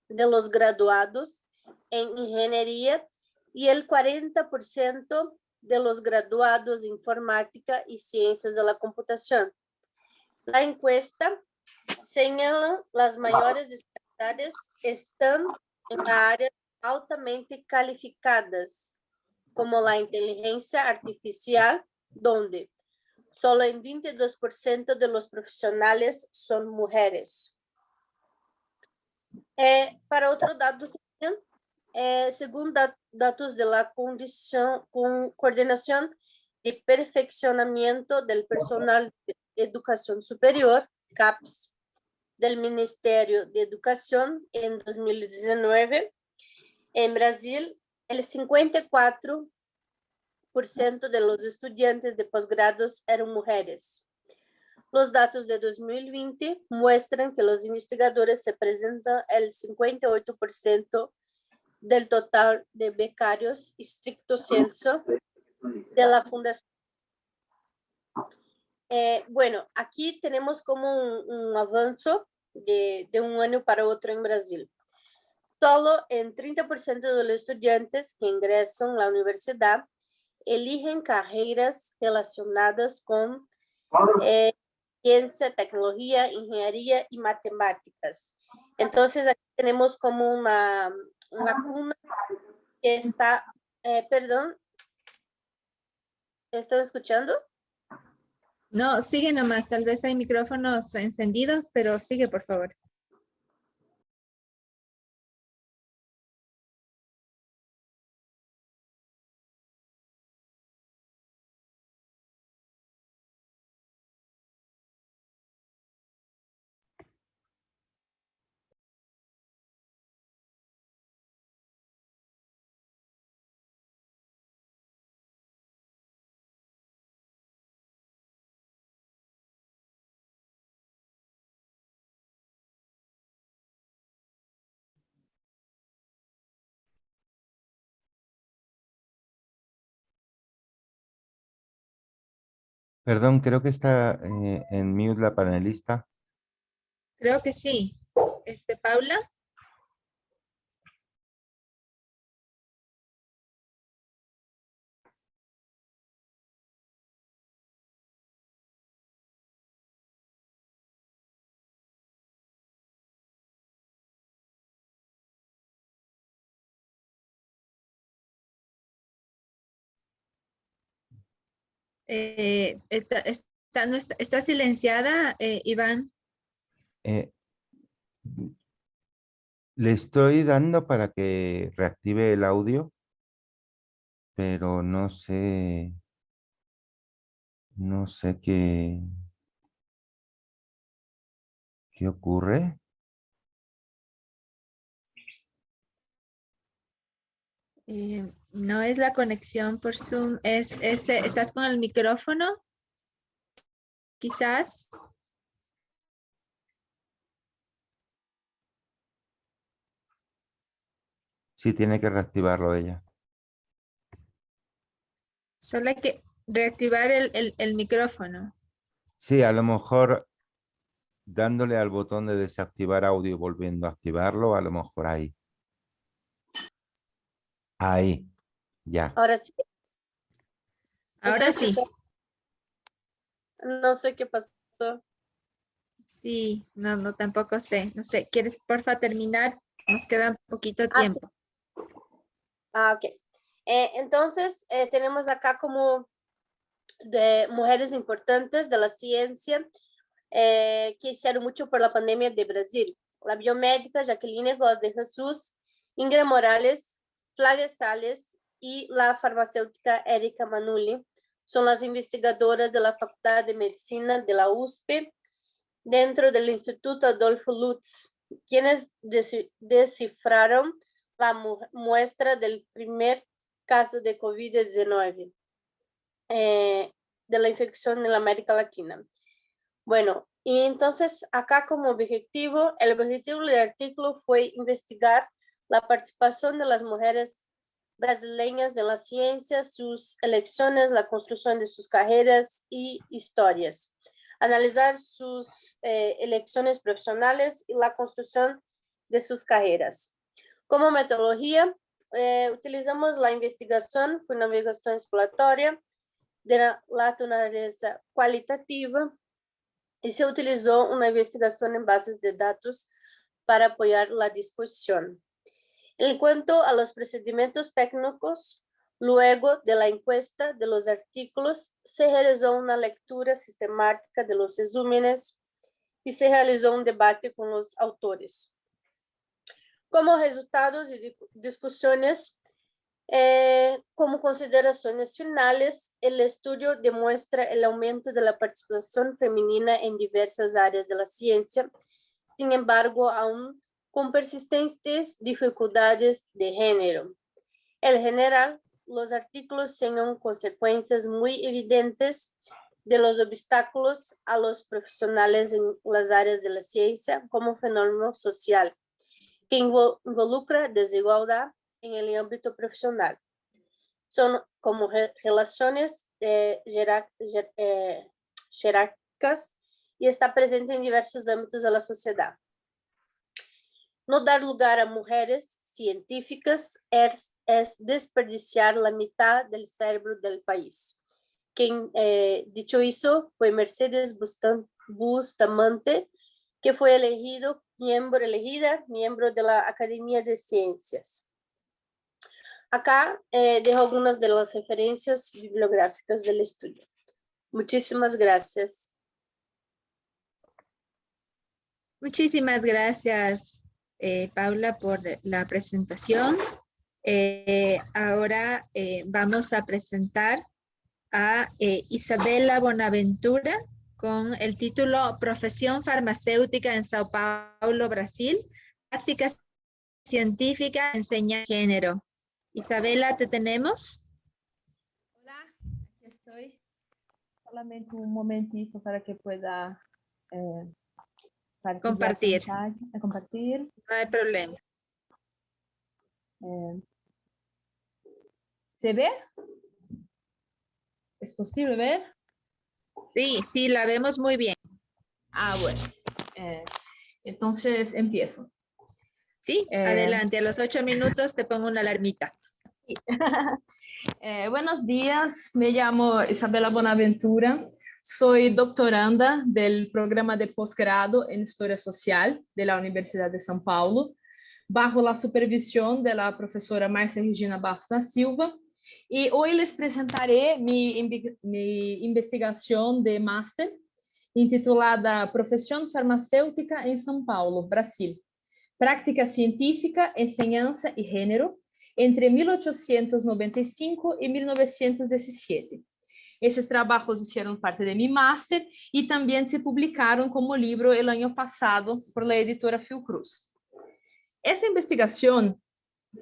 Speaker 4: de los graduados en ingeniería y el 40% de los graduados en informática y ciencias de la computación. La encuesta señala las mayores disparidades están en áreas altamente calificadas, como la inteligencia artificial, donde solo en 22% de los profesionales son mujeres. Para otro dato también, según datos de la Coordinación de Perfeccionamiento del Personal de Educación Superior, CAPES, del Ministerio de Educación en 2019, en Brasil, el 54% de los estudiantes de posgrados eran mujeres. Los datos de 2020 muestran que los investigadores representan el 58% del total de becarios estricto sensu de la fundación. Bueno, aquí tenemos como un avance de un año para otro en Brasil. Solo en 30% de los estudiantes que ingresan a la universidad eligen carreras relacionadas con ciencia, tecnología, ingeniería y matemáticas. Entonces, aquí tenemos como una cuna que está, perdón, ¿están escuchando?
Speaker 1: No, sigue nomás, tal vez hay micrófonos encendidos, pero sigue, por favor.
Speaker 5: Perdón, creo que está en mute la panelista.
Speaker 1: Creo que sí. Paula. Está silenciada, Iván.
Speaker 5: Eh, Le estoy dando para que reactive el audio, pero no sé qué ocurre.
Speaker 1: No es la conexión por Zoom, ¿estás con el micrófono? Quizás.
Speaker 5: Sí, tiene que reactivarlo ella.
Speaker 1: Solo hay que reactivar el micrófono.
Speaker 5: Sí, a lo mejor dándole al botón de desactivar audio y volviendo a activarlo, a lo mejor ahí. Ahí, ya.
Speaker 4: Ahora sí.
Speaker 1: Ahora sí.
Speaker 4: No sé qué pasó.
Speaker 1: Sí, no, tampoco sé. No sé, ¿quieres porfa terminar? Nos queda un poquito
Speaker 4: Sí.
Speaker 1: tiempo.
Speaker 4: Ok. Entonces, tenemos acá como de mujeres importantes de la ciencia que hicieron mucho por la pandemia de Brasil. La biomédica Jacqueline Góes de Jesús, Ingrid Morales, Flavia Sales y la farmacéutica Erika Manuli son las investigadoras de la Facultad de Medicina de la USP dentro del Instituto Adolfo Lutz, quienes descifraron la muestra del primer caso de COVID-19 de la infección en la América Latina. Bueno, y entonces acá como objetivo, el objetivo del artículo fue investigar la participación de las mujeres brasileñas en la ciencia, sus elecciones, la construcción de sus carreras y historias. Analizar sus elecciones profesionales y la construcción de sus carreras. Como metodología, utilizamos la investigación, fue una investigación exploratoria de la naturaleza cualitativa y se utilizó una investigación en bases de datos para apoyar la discusión. En cuanto a los procedimientos técnicos, luego de la encuesta de los artículos, se realizó una lectura sistemática de los resúmenes y se realizó un debate con los autores. Como resultados y discusiones, como consideraciones finales, el estudio demuestra el aumento de la participación femenina en diversas áreas de la ciencia, sin embargo, aún con persistentes dificultades de género. En general, los artículos tienen consecuencias muy evidentes de los obstáculos a los profesionales en las áreas de la ciencia como fenómeno social, que involucra desigualdad en el ámbito profesional. Son como relaciones jerárquicas y está presente en diversos ámbitos de la sociedad. No dar lugar a mujeres científicas es desperdiciar la mitad del cerebro del país. Quien dicho eso fue Mercedes Bustamante, que fue elegida miembro de la Academia de Ciencias. Acá dejo algunas de las referencias bibliográficas del estudio. Muchísimas gracias.
Speaker 1: Muchísimas gracias, Paula, por la presentación. Ahora vamos a presentar a Isabela Bonaventura con el título Profesión farmacéutica en Sao Paulo, Brasil, prácticas científicas, enseña género. Isabela, ¿te tenemos?
Speaker 6: Hola, aquí estoy. Solamente un momentito para que pueda
Speaker 1: Compartir.
Speaker 6: compartir.
Speaker 1: No hay problema.
Speaker 6: ¿Se ve? ¿Es posible ver?
Speaker 1: Sí, sí, la vemos muy bien.
Speaker 6: Ah, bueno. Entonces empiezo.
Speaker 1: Sí, adelante. A los 8 minutos te pongo una alarmita.
Speaker 6: Sí. Buenos días, me llamo Isabela Bonaventura, soy doctoranda del programa de posgrado en Historia Social de la Universidad de São Paulo, bajo la supervisión de la profesora Márcia Regina Barros da Silva, y hoy les presentaré mi investigación de máster intitulada Profesión Farmacêutica en São Paulo, Brasil, Práctica Científica, Enseñanza y Género, entre 1895 y 1917. Esses trabajos hicieron parte de mi máster y también se publicaron como libro el año pasado por la editora Fiocruz. Essa investigación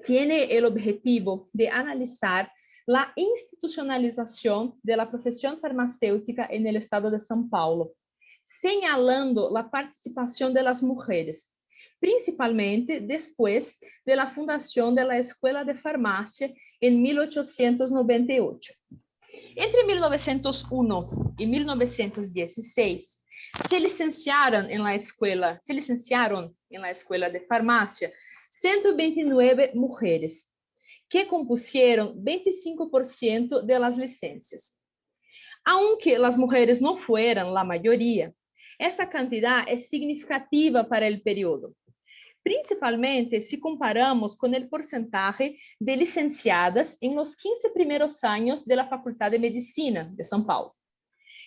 Speaker 6: tiene el objetivo de analizar la institucionalización de la profesión farmacéutica en el estado de São Paulo, señalando la participación de las mujeres, principalmente después de la fundación de la Escuela de Farmacia en 1898. Entre 1901 y 1916, se licenciaron en la Escuela de Farmacia 129 mujeres, que compusieron 25% de las licencias. Aunque las mujeres no fueran la mayoría, essa cantidad es significativa para el periodo, principalmente si comparamos con el porcentaje de licenciadas en los 15 primeros años de la Facultad de Medicina de São Paulo.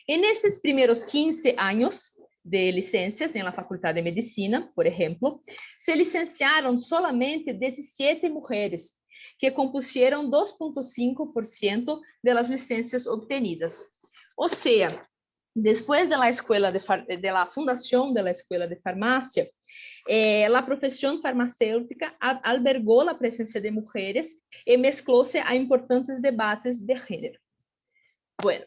Speaker 6: En esos primeros 15 años de licencias en la Facultad de Medicina, por ejemplo, se licenciaron solamente 17 mujeres, que compusieron 2,5% de las licencias obtenidas. O sea, después de la fundación de la Escuela de Farmacia, la profesión farmacéutica albergó la presencia de mujeres y mezclóse a importantes debates de género. Bueno,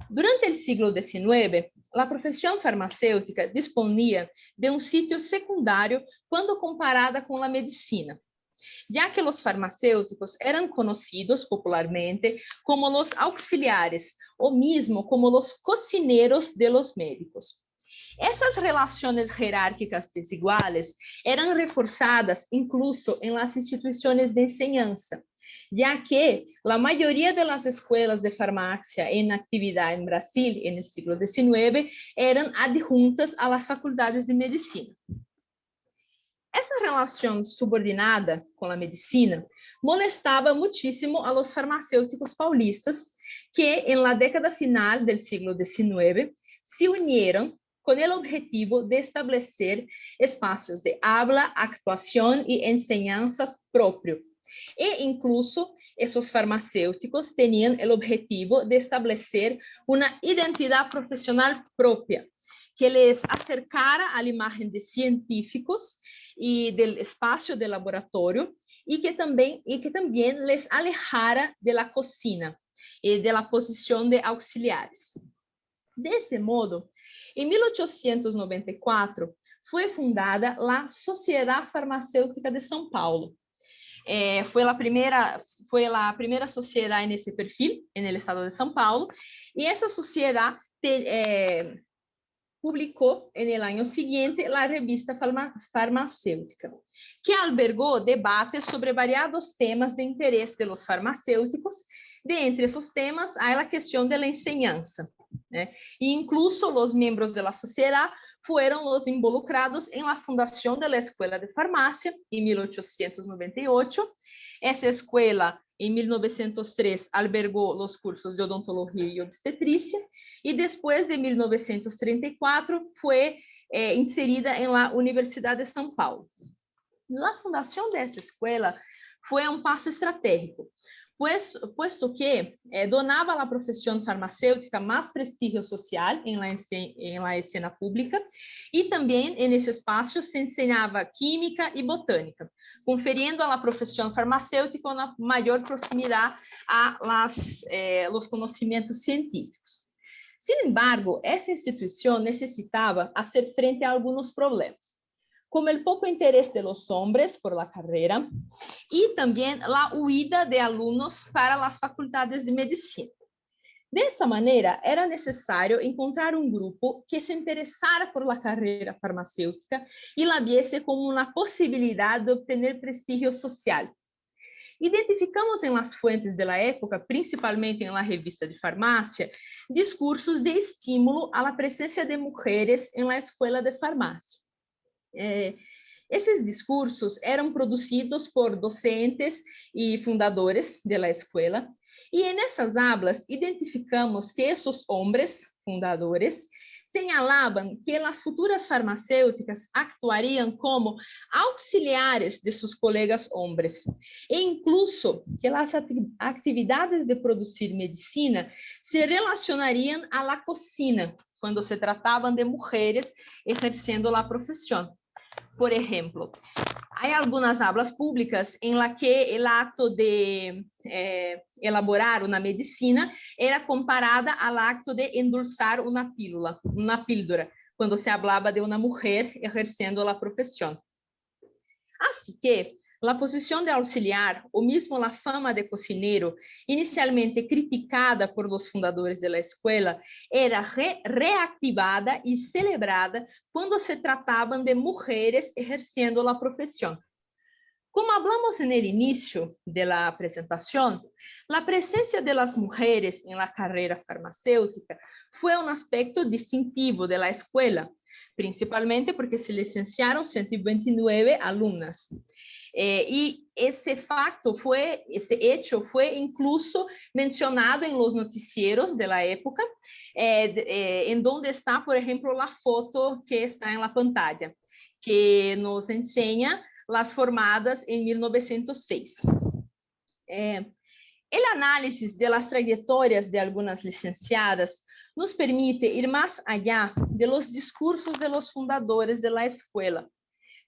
Speaker 6: durante el siglo XIX, la profesión farmacéutica disponía de un sitio secundario cuando comparada con la medicina, ya que los farmacéuticos eran conocidos popularmente como los auxiliares o mismo como los cocineros de los médicos. Essas relações jerárquicas desiguales eram reforçadas incluso em las instituições de enseñanza, ya que a maioria de las escuelas de farmácia en actividad en Brasil en el siglo XIX eram adjuntas a las faculdades de medicina. Essa relação subordinada com a medicina molestava muitíssimo a los farmacêuticos paulistas que, en la década final del siglo XIX, se unieron con el objetivo de establecer espacios de habla, actuación y enseñanzas propio. E incluso esos farmacéuticos tenían el objetivo de establecer una identidad profesional propia, que les acercara a la imagen de científicos y del espacio de laboratorio, y que también les alejara de la cocina y de la posición de auxiliares. De ese modo, em 1894, foi fundada a Sociedade Farmacêutica de São Paulo. Foi a primeira sociedade nesse perfil, no estado de São Paulo, e essa sociedade publicou, no ano seguinte, a revista farmacêutica, que albergou debates sobre variados temas de interesse de los farmacêuticos. De entre esos temas, há a questão da enseñanza, né? E incluso os membros da sociedade foram os involucrados em la fundação da Escola de Farmácia em 1898. Essa escola, em 1903, albergou os cursos de odontologia e obstetrícia, e depois de 1934 foi inserida em la Universidade de São Paulo. A fundação dessa escola foi um passo estratégico, puesto que donava à profissão farmacêutica mais prestígio social em la escena pública, e também nesse espaço se ensinava química e botânica, conferindo à profissão farmacêutica uma maior proximidade a los conhecimentos científicos. Sin embargo, essa instituição necessitava fazer frente a alguns problemas, como el poco interés de los hombres por la carrera y también la huida de alumnos para las facultades de medicina. Dessa maneira, era necessário encontrar um grupo que se interessara por la carreira farmacêutica e la viesse como uma possibilidade de obter prestígio social. Identificamos em las fuentes da época, principalmente em la revista de farmácia, discursos de estímulo à presença de mulheres em la escola de farmácia. Esses discursos eram produzidos por docentes e fundadores da escola, e nessas aulas identificamos que esses homens fundadores señalaban que as futuras farmacêuticas actuariam como auxiliares de seus colegas homens, e incluso que as atividades de produzir medicina se relacionariam à la cocina, quando se tratavam de mulheres exercendo a profissão. Por exemplo, há algumas aulas públicas em la que o acto de elaborar uma medicina era comparada ao acto de endulçar uma píldora, quando se falava de uma mulher exercendo a profissão. Assim que a posição de auxiliar, ou mesmo a fama de cozinheiro, inicialmente criticada por los fundadores da escola, era reactivada e celebrada quando se tratavam de mulheres exercendo a profissão. Como hablamos no início da apresentação, a presença das mulheres na carreira farmacêutica foi um aspecto distintivo da escola, principalmente porque se licenciaram 129 alunas. E esse hecho foi incluso mencionado em los noticieros da época, em donde está, por exemplo, a foto que está em la pantalla, que nos ensina as formadas em 1906. O análise das trajetórias de algumas licenciadas nos permite ir mais allá de los discursos de los fundadores da escola,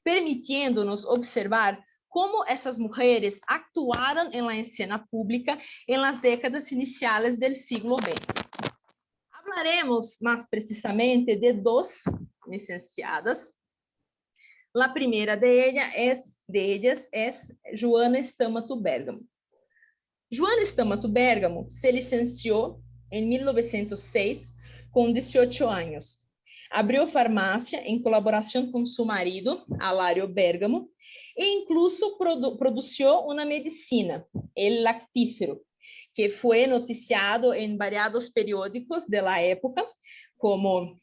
Speaker 6: permitindo-nos observar como essas mulheres actuaram na escena pública em las décadas iniciais do século XX. Hablaremos mais precisamente de duas licenciadas. A primeira de ellas é Joana Stamato Bergamo. Joana Stamato Bergamo se licenciou em 1906 com 18 anos. Abriu farmácia em colaboração com seu marido, Alário Bergamo, e incluso produziu uma medicina, el lactífero, que foi noticiado em variados periódicos da época, como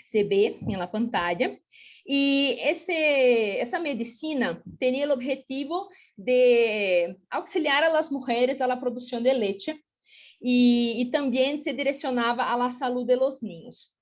Speaker 6: se vê na pantalla. E essa medicina tinha o objetivo de auxiliar as mulheres à produção de leite e também se direcionava à saúde dos niños.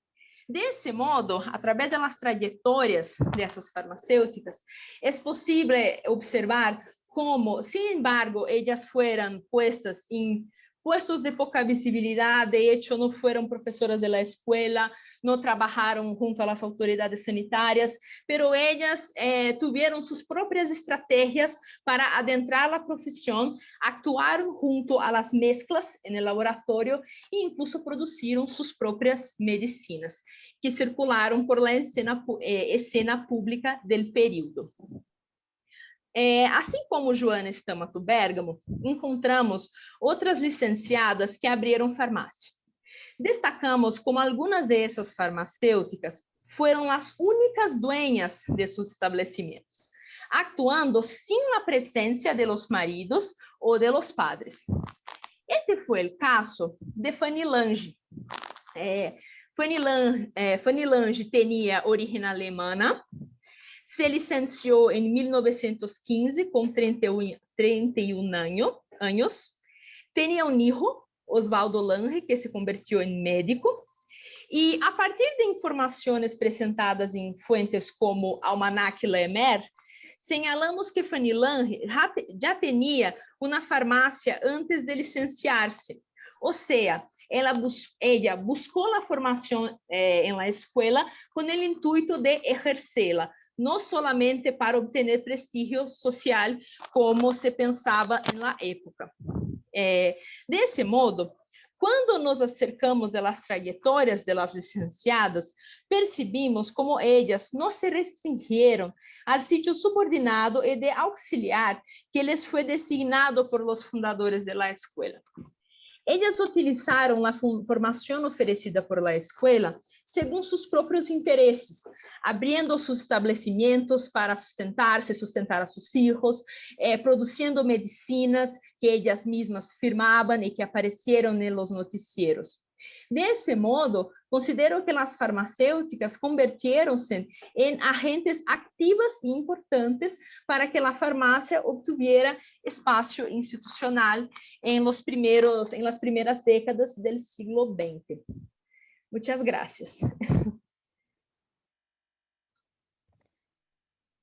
Speaker 6: Desse modo, através das trajetórias dessas farmacêuticas, é possível observar como, sin embargo, elas foram puestas em puestos de poca visibilidade, de hecho, não foram professoras da escola, não trabalharam junto às autoridades sanitárias, pero elas tiveram suas próprias estratégias para adentrar a profissão, actuaram junto às mesclas no laboratório e incluso produziram suas próprias medicinas, que circularam por la escena pública do período. Assim como Joana Stamato Bergamo, encontramos outras licenciadas que abriram farmácia. Destacamos como algumas dessas farmacêuticas foram as únicas dueñas de seus estabelecimentos, actuando sem a presença de los maridos ou de los padres. Esse foi o caso de Fanny Lange. Fanny Lange tinha origem alemã, se licenciou em 1915 com 31 anos. Tinha um hijo, Osvaldo Lange, que se convirtió em médico. E a partir de informações apresentadas em fuentes como Almanac Lemer, señalamos que Fanny Lange já tinha uma farmácia antes de licenciar-se. Ou seja, ela buscou a formação na escola com o intuito de exercê-la, não solamente para obter prestígio social, como se pensava na época. Desse modo, quando nos acercamos das trajetórias das licenciadas, percebimos como elas não se restringiram ao sítio subordinado e de auxiliar que lhes foi designado por los fundadores da escola. Ellas utilizaron la formación ofrecida por la escuela según sus propios intereses, abriendo sus establecimientos para sustentarse, sustentar a sus hijos, produciendo medicinas que ellas mismas firmaban y que aparecieron en los noticieros. De ese modo, considero que las farmacéuticas convirtieron-se en agentes activas e importantes para que la farmacia obtuviera espacio institucional en las primeras décadas del siglo XX. Muchas gracias.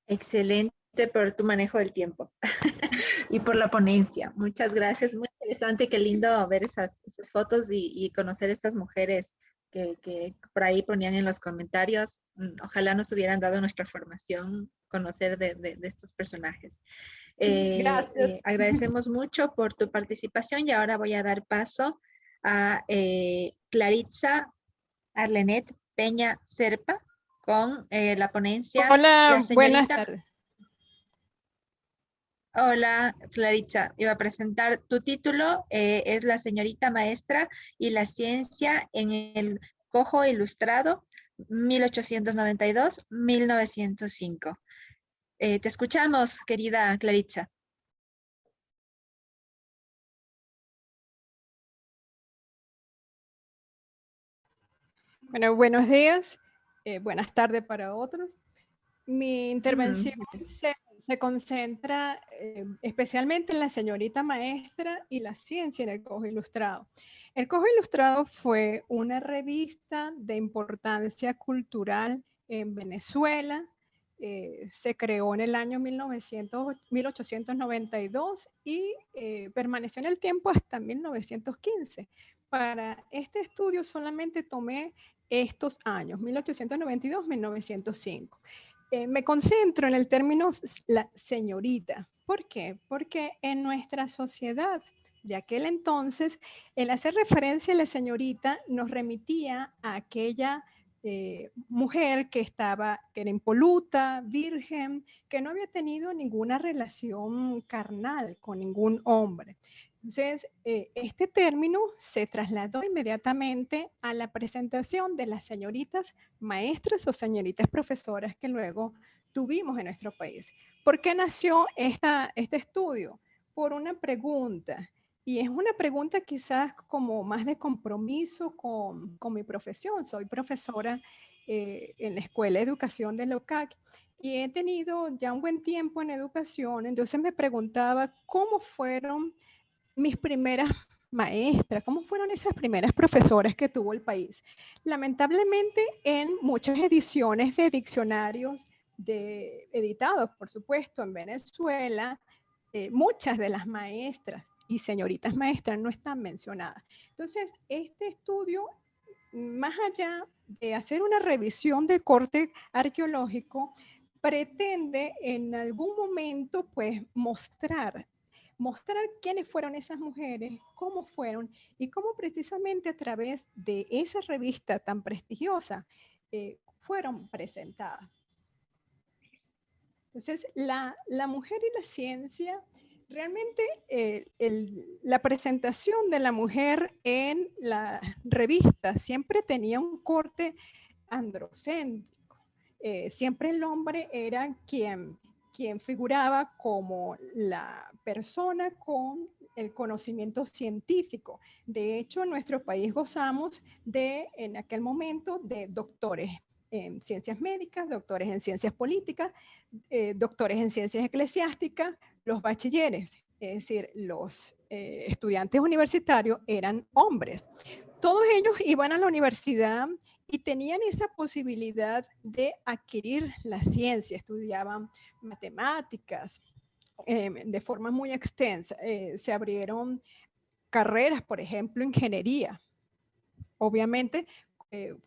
Speaker 1: Excelente por tu manejo del tiempo y por la ponencia. Muchas gracias. Muy interesante, qué lindo ver esas fotos y conocer estas mujeres que por ahí ponían en los comentarios. Ojalá nos hubieran dado nuestra formación, conocer de estos personajes.
Speaker 6: Gracias.
Speaker 1: Agradecemos mucho por tu participación y ahora voy a dar paso a Claritza Arlenet Peña Serpa con la ponencia.
Speaker 7: Hola,
Speaker 1: la señorita...
Speaker 7: buenas tardes.
Speaker 1: Hola, Claritza. Iba a presentar tu título, es La señorita maestra y la ciencia en el cojo ilustrado, 1892-1905. Te escuchamos, querida Claritza.
Speaker 7: Bueno, buenos días, buenas tardes para otros. Mi intervención se concentra especialmente en la señorita maestra y la ciencia en el cojo ilustrado. El cojo ilustrado fue una revista de importancia cultural en Venezuela. Se creó en el año 1892 y permaneció en el tiempo hasta 1915. Para este estudio solamente tomé estos años, 1892-1905. Me concentro en el término la señorita. ¿Por qué? Porque en nuestra sociedad de aquel entonces, el hacer referencia a la señorita nos remitía a aquella mujer que era impoluta, virgen, que no había tenido ninguna relación carnal con ningún hombre. Entonces, este término se trasladó inmediatamente a la presentación de las señoritas maestras o señoritas profesoras que luego tuvimos en nuestro país. ¿Por qué nació este estudio? Por una pregunta. Y es una pregunta quizás como más de compromiso con mi profesión. Soy profesora en la Escuela de Educación de LOCAC y he tenido ya un buen tiempo en educación. Entonces me preguntaba cómo fueron mis primeras maestras, cómo fueron esas primeras profesoras que tuvo el país. Lamentablemente, en muchas ediciones de diccionarios editados, por supuesto, en Venezuela, muchas de las maestras y señoritas maestras no están mencionadas. Entonces, este estudio, más allá de hacer una revisión de corte arqueológico, pretende en algún momento, pues, mostrar quiénes fueron esas mujeres, cómo fueron y cómo precisamente a través de esa revista tan prestigiosa fueron presentadas. Entonces, la mujer y la ciencia, realmente la presentación de la mujer en la revista siempre tenía un corte androcéntrico. Siempre el hombre era quien figuraba como la persona con el conocimiento científico. De hecho, en nuestro país gozamos en aquel momento de doctores en ciencias médicas, doctores en ciencias políticas, doctores en ciencias eclesiásticas, los bachilleres, es decir, los estudiantes universitarios eran hombres. Todos ellos iban a la universidad y tenían esa posibilidad de adquirir la ciencia, estudiaban matemáticas de forma muy extensa. Se abrieron carreras, por ejemplo, ingeniería, obviamente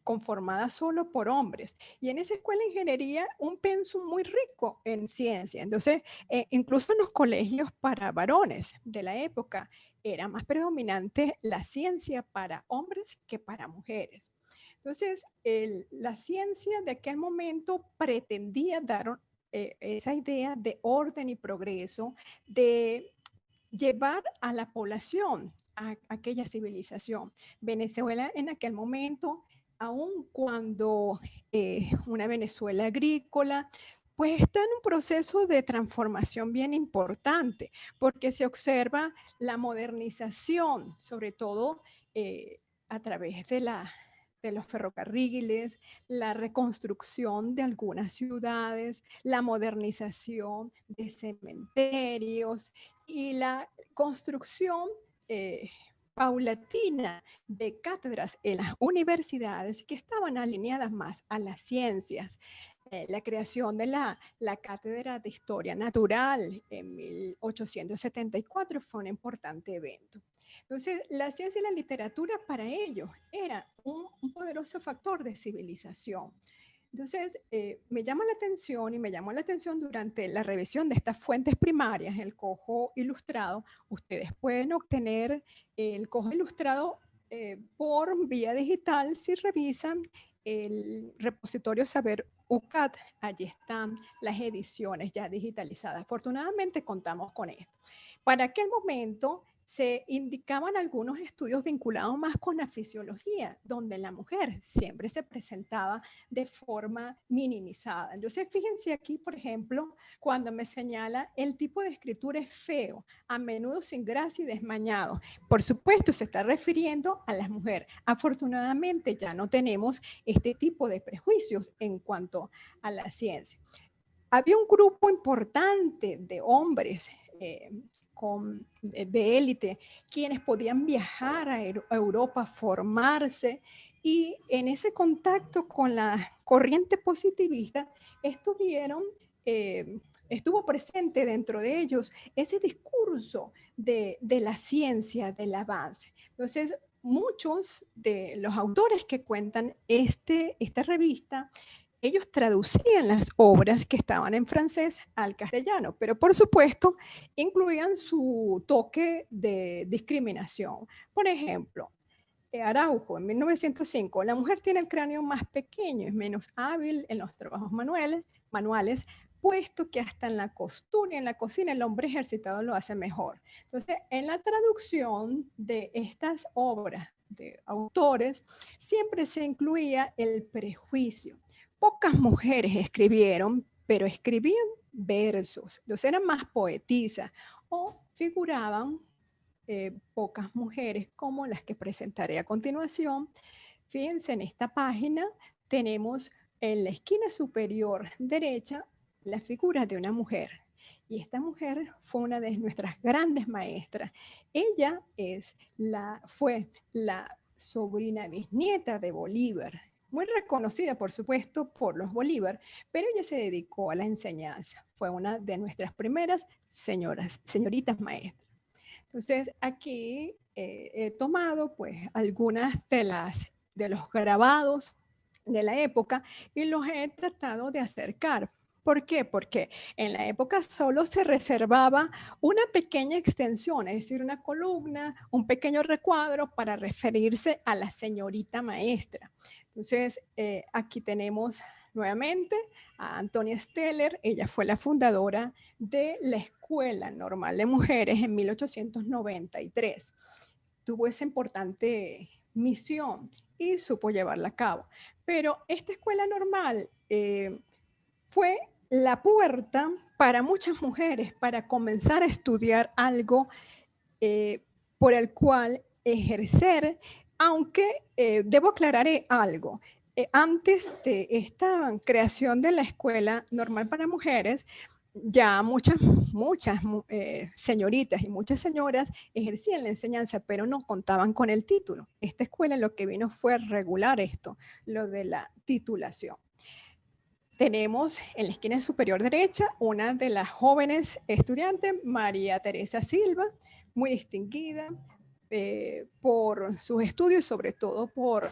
Speaker 7: conformada solo por hombres. Y en esa escuela de ingeniería, un pensum muy rico en ciencia. Entonces, incluso en los colegios para varones de la época, era más predominante la ciencia para hombres que para mujeres. Entonces, la ciencia de aquel momento pretendía dar esa idea de orden y progreso, de llevar a la población a aquella civilización. Venezuela en aquel momento, aun cuando una Venezuela agrícola, pues está en un proceso de transformación bien importante, porque se observa la modernización, sobre todo a través de los ferrocarriles, la reconstrucción de algunas ciudades, la modernización de cementerios y la construcción paulatina de cátedras en las universidades que estaban alineadas más a las ciencias. La creación de la Cátedra de Historia Natural en 1874 fue un importante evento. Entonces, la ciencia y la literatura para ellos era un poderoso factor de civilización. Entonces, me llama la atención y me llamó la atención durante la revisión de estas fuentes primarias, el Cojo Ilustrado. Ustedes pueden obtener el Cojo Ilustrado por vía digital si revisan el repositorio Saber UCAT. Allí están las ediciones ya digitalizadas. Afortunadamente contamos con esto. Para aquel momento se indicaban algunos estudios vinculados más con la fisiología, donde la mujer siempre se presentaba de forma minimizada. Entonces, fíjense aquí, por ejemplo, cuando me señala el tipo de escritura es feo, a menudo sin gracia y desmañado. Por supuesto, se está refiriendo a las mujeres. Afortunadamente, ya no tenemos este tipo de prejuicios en cuanto a la ciencia. Había un grupo importante de hombres de élite, quienes podían viajar a Europa, formarse, y en ese contacto con la corriente positivista estuvo presente dentro de ellos ese discurso de la ciencia, del avance. Entonces, muchos de los autores que cuentan esta revista, ellos traducían las obras que estaban en francés al castellano, pero por supuesto incluían su toque de discriminación. Por ejemplo, Araujo, en 1905, la mujer tiene el cráneo más pequeño, es menos hábil en los trabajos manuales, puesto que hasta en la costura y en la cocina el hombre ejercitado lo hace mejor. Entonces, en la traducción de estas obras de autores, siempre se incluía el prejuicio. Pocas mujeres escribieron, pero escribían versos, entonces eran más poetisas, o figuraban pocas mujeres como las que presentaré a continuación. Fíjense, en esta página tenemos en la esquina superior derecha la figura de una mujer. Y esta mujer fue una de nuestras grandes maestras. Ella fue la sobrina bisnieta de Bolívar, muy reconocida, por supuesto, por los Bolívar, pero ella se dedicó a la enseñanza. Fue una de nuestras primeras señoritas maestras. Entonces, aquí he tomado pues algunas de los grabados de la época y los he tratado de acercar. ¿Por qué? Porque en la época solo se reservaba una pequeña extensión, es decir, una columna, un pequeño recuadro para referirse a la señorita maestra. Entonces, aquí tenemos nuevamente a Antonia Steller. Ella fue la fundadora de la Escuela Normal de Mujeres en 1893. Tuvo esa importante misión y supo llevarla a cabo. Pero esta escuela normal fue la puerta para muchas mujeres para comenzar a estudiar algo por el cual ejercer, aunque debo aclarar algo. Antes de esta creación de la Escuela Normal para Mujeres, ya muchas señoritas y muchas señoras ejercían la enseñanza, pero no contaban con el título. Esta escuela lo que vino fue regular esto, lo de la titulación. Tenemos en la esquina superior derecha una de las jóvenes estudiantes, María Teresa Silva, muy distinguida por sus estudios, sobre todo por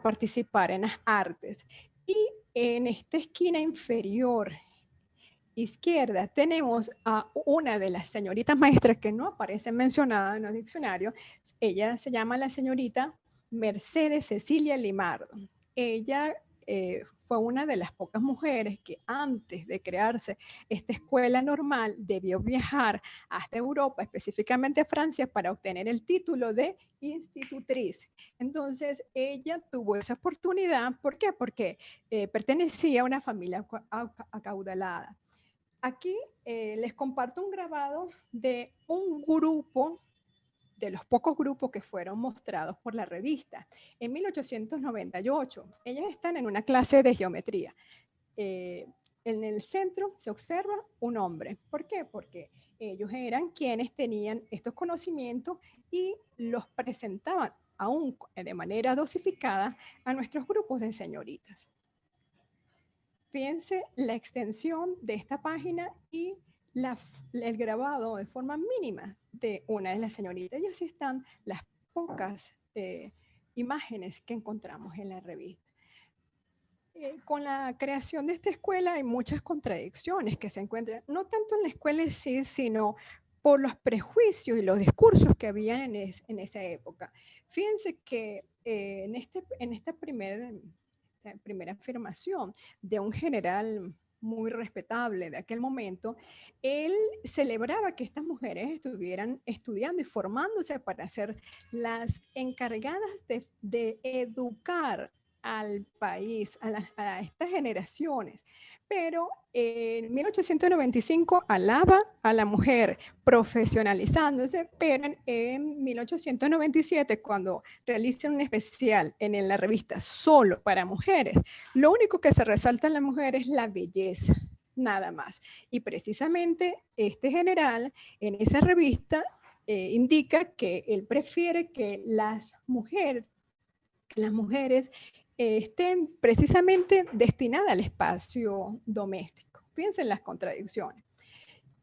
Speaker 7: participar en las artes. Y en esta esquina inferior izquierda tenemos a una de las señoritas maestras que no aparece mencionada en los diccionarios. Ella se llama la señorita Mercedes Cecilia Limardo. Ella fue una de las pocas mujeres que antes de crearse esta escuela normal debió viajar hasta Europa, específicamente a Francia, para obtener el título de institutriz. Entonces ella tuvo esa oportunidad. ¿Por qué? Porque pertenecía a una familia acaudalada. Aquí les comparto un grabado de un grupo, de los pocos grupos que fueron mostrados por la revista. En 1898, ellas están en una clase de geometría. En el centro se observa un hombre. ¿Por qué? Porque ellos eran quienes tenían estos conocimientos y los presentaban aún de manera dosificada a nuestros grupos de señoritas. Fíjense la extensión de esta página y el grabado de forma mínima de una de las señoritas. Y así están las pocas imágenes que encontramos en la revista. Con la creación de esta escuela hay muchas contradicciones que se encuentran, no tanto en la escuela en sí, sino por los prejuicios y los discursos que habían en esa época. Fíjense que en esta primera afirmación de un general muy respetable de aquel momento, él celebraba que estas mujeres estuvieran estudiando y formándose para ser las encargadas de educar al país, a estas generaciones. Pero en 1895 alaba a la mujer profesionalizándose, pero en 1897, cuando realizan un especial en la revista solo para mujeres, lo único que se resalta en la mujer es la belleza, nada más. Y precisamente este general en esa revista indica que él prefiere que las mujeres estén precisamente destinadas al espacio doméstico. Piensen en las contradicciones.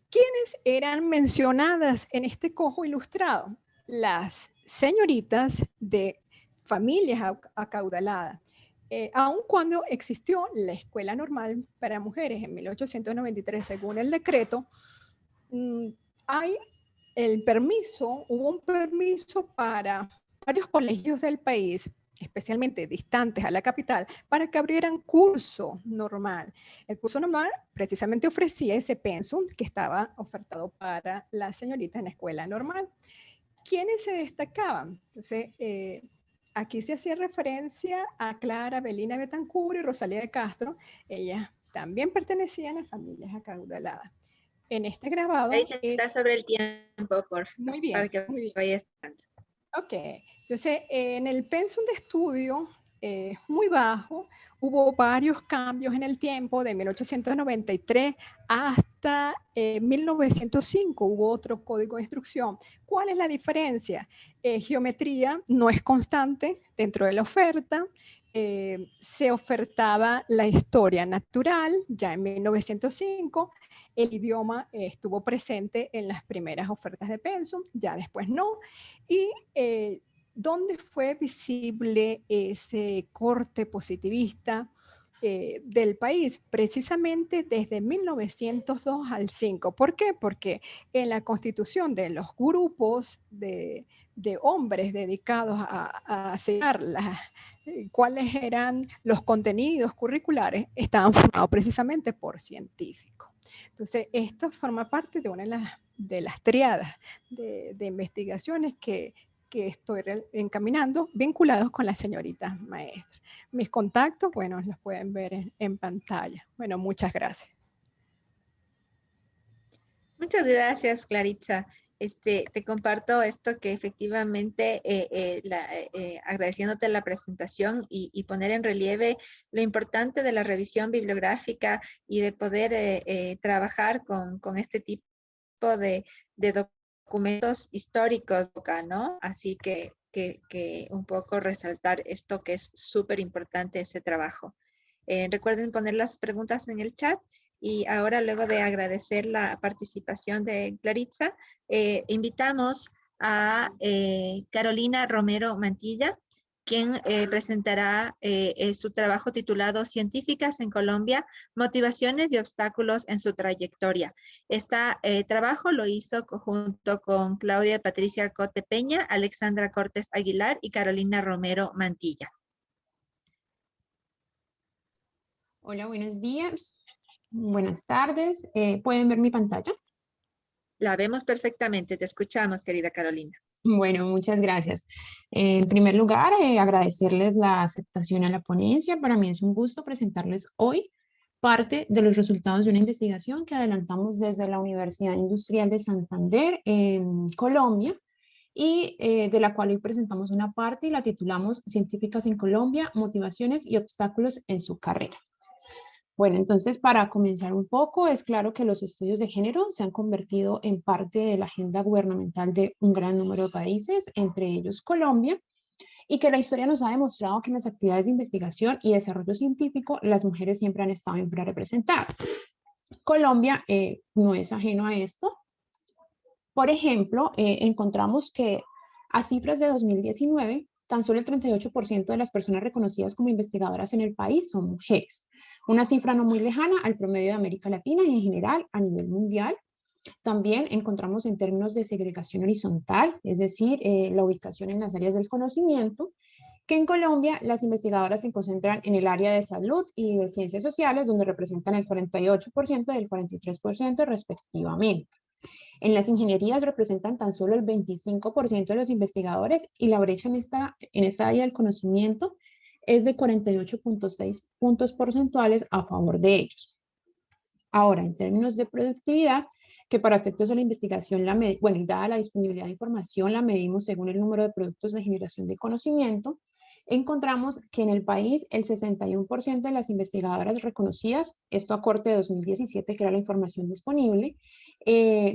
Speaker 7: ¿Quiénes eran mencionadas en este cojo ilustrado? Las señoritas de familias acaudaladas. Aun cuando existió la escuela normal para mujeres en 1893, según el decreto, hubo un permiso para varios colegios del país, especialmente distantes a la capital, para que abrieran curso normal. El curso normal precisamente ofrecía ese pensum que estaba ofertado para las señoritas en la escuela normal. ¿Quiénes se destacaban? Entonces, aquí se hacía referencia a Clara Belina Betancur y Rosalía de Castro. Ellas también pertenecían a familias acaudaladas. En este grabado...
Speaker 1: Ahí está sobre el tiempo, por favor.
Speaker 7: Muy bien,
Speaker 1: para que
Speaker 7: muy bien.
Speaker 1: vaya estando.
Speaker 7: Ok, entonces en el pensum de estudio muy bajo, hubo varios cambios en el tiempo, de 1893 hasta 1905 hubo otro código de instrucción. ¿Cuál es la diferencia? Geometría no es constante dentro de la oferta. Se ofertaba la historia natural ya en 1905, el idioma estuvo presente en las primeras ofertas de pensum, ya después no, y ¿dónde fue visible ese corte positivista del país? Precisamente desde 1902 al 5. ¿Por qué? Porque en la constitución de los grupos de hombres dedicados a sellar cuáles eran los contenidos curriculares, estaban formados precisamente por científicos. Entonces, esto forma parte de una de las triadas de investigaciones que estoy encaminando vinculados con las señoritas maestras. Mis contactos, bueno, los pueden ver en pantalla. Bueno, muchas gracias.
Speaker 1: Muchas gracias, Claritza. Te comparto esto que efectivamente, agradeciéndote la presentación y poner en relieve lo importante de la revisión bibliográfica y de poder trabajar con este tipo de documentos históricos, ¿no? Así que un poco resaltar esto que es súper importante, ese trabajo. Recuerden poner las preguntas en el chat. Y ahora, luego de agradecer la participación de Claritza, invitamos a Carolina Romero Mantilla, quien presentará su trabajo titulado Científicas en Colombia, motivaciones y obstáculos en su trayectoria. Este trabajo lo hizo junto con Claudia Patricia Cote Peña, Alexandra Cortés Aguilar y Carolina Romero Mantilla.
Speaker 8: Hola, buenos días. Buenas tardes. ¿Pueden ver mi pantalla?
Speaker 1: La vemos perfectamente, te escuchamos, querida Carolina.
Speaker 8: Bueno, muchas gracias. En primer lugar, agradecerles la aceptación a la ponencia. Para mí es un gusto presentarles hoy parte de los resultados de una investigación que adelantamos desde la Universidad Industrial de Santander en Colombia y de la cual hoy presentamos una parte y la titulamos Científicas en Colombia, motivaciones y obstáculos en su carrera. Bueno, entonces para comenzar un poco, es claro que los estudios de género se han convertido en parte de la agenda gubernamental de un gran número de países, entre ellos Colombia, y que la historia nos ha demostrado que en las actividades de investigación y desarrollo científico las mujeres siempre han estado infrarrepresentadas. Colombia no es ajeno a esto. Por ejemplo, encontramos que a cifras de 2019, tan solo el 38% de las personas reconocidas como investigadoras en el país son mujeres, una cifra no muy lejana al promedio de América Latina y en general a nivel mundial. También encontramos en términos de segregación horizontal, es decir, la ubicación en las áreas del conocimiento, que en Colombia las investigadoras se concentran en el área de salud y de ciencias sociales, donde representan el 48% y el 43% respectivamente. En las ingenierías representan tan solo el 25% de los investigadores y la brecha en esta área del conocimiento es de 48.6 puntos porcentuales a favor de ellos. Ahora, en términos de productividad, que para efectos de la investigación, y dada la disponibilidad de información, la medimos según el número de productos de generación de conocimiento, encontramos que en el país el 61% de las investigadoras reconocidas, esto a corte de 2017, que era la información disponible,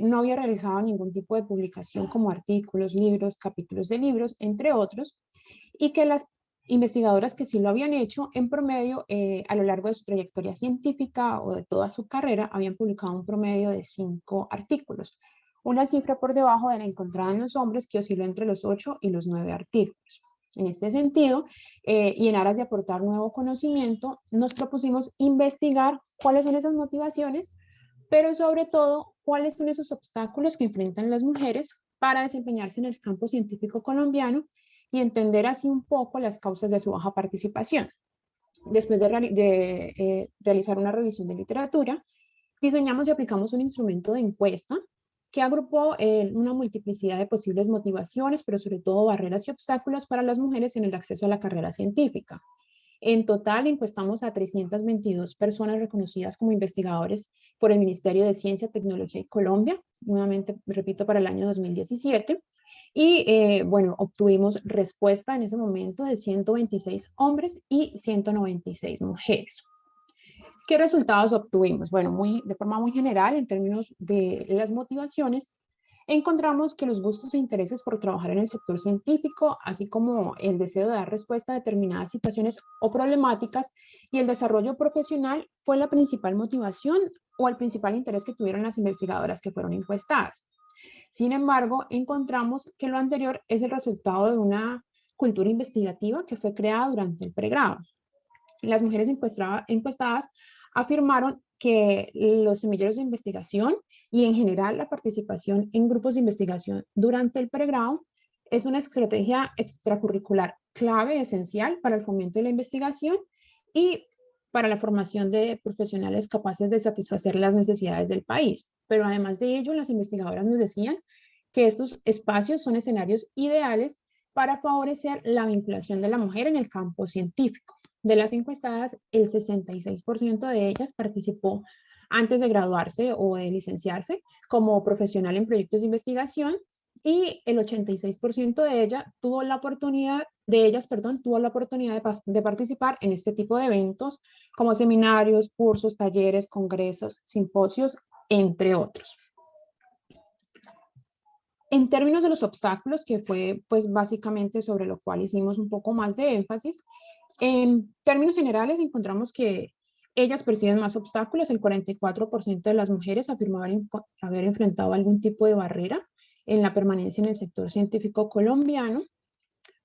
Speaker 8: no había realizado ningún tipo de publicación como artículos, libros, capítulos de libros, entre otros, y que las investigadoras que sí lo habían hecho, en promedio, a lo largo de su trayectoria científica o de toda su carrera, habían publicado un promedio de 5 artículos, una cifra por debajo de la encontrada en los hombres que osciló entre los 8 y los 9 artículos. En este sentido, y en aras de aportar nuevo conocimiento, nos propusimos investigar cuáles son esas motivaciones, pero sobre todo, cuáles son esos obstáculos que enfrentan las mujeres para desempeñarse en el campo científico colombiano y entender así un poco las causas de su baja participación. Después de realizar una revisión de literatura, diseñamos y aplicamos un instrumento de encuesta que agrupó una multiplicidad de posibles motivaciones, pero sobre todo barreras y obstáculos para las mujeres en el acceso a la carrera científica. En total, encuestamos a 322 personas reconocidas como investigadores por el Ministerio de Ciencia, Tecnología y Colombia, nuevamente, repito, para el año 2017. Y obtuvimos respuesta en ese momento de 126 hombres y 196 mujeres. ¿Qué resultados obtuvimos? Bueno, de forma muy general, en términos de las motivaciones, encontramos que los gustos e intereses por trabajar en el sector científico, así como el deseo de dar respuesta a determinadas situaciones o problemáticas y el desarrollo profesional fue la principal motivación o el principal interés que tuvieron las investigadoras que fueron encuestadas. Sin embargo, encontramos que lo anterior es el resultado de una cultura investigativa que fue creada durante el pregrado. Las mujeres encuestadas afirmaron que los semilleros de investigación y en general la participación en grupos de investigación durante el pregrado es una estrategia extracurricular clave, esencial para el fomento de la investigación y para la formación de profesionales capaces de satisfacer las necesidades del país. Pero además de ello, las investigadoras nos decían que estos espacios son escenarios ideales para favorecer la vinculación de la mujer en el campo científico. De las encuestadas, el 66% de ellas participó antes de graduarse o de licenciarse como profesional en proyectos de investigación y el 86% de ellas tuvo la oportunidad de participar en este tipo de eventos como seminarios, cursos, talleres, congresos, simposios, entre otros. En términos de los obstáculos, que fue pues básicamente sobre lo cual hicimos un poco más de énfasis, en términos generales encontramos que ellas perciben más obstáculos. El 44% de las mujeres afirmaban haber enfrentado algún tipo de barrera en la permanencia en el sector científico colombiano.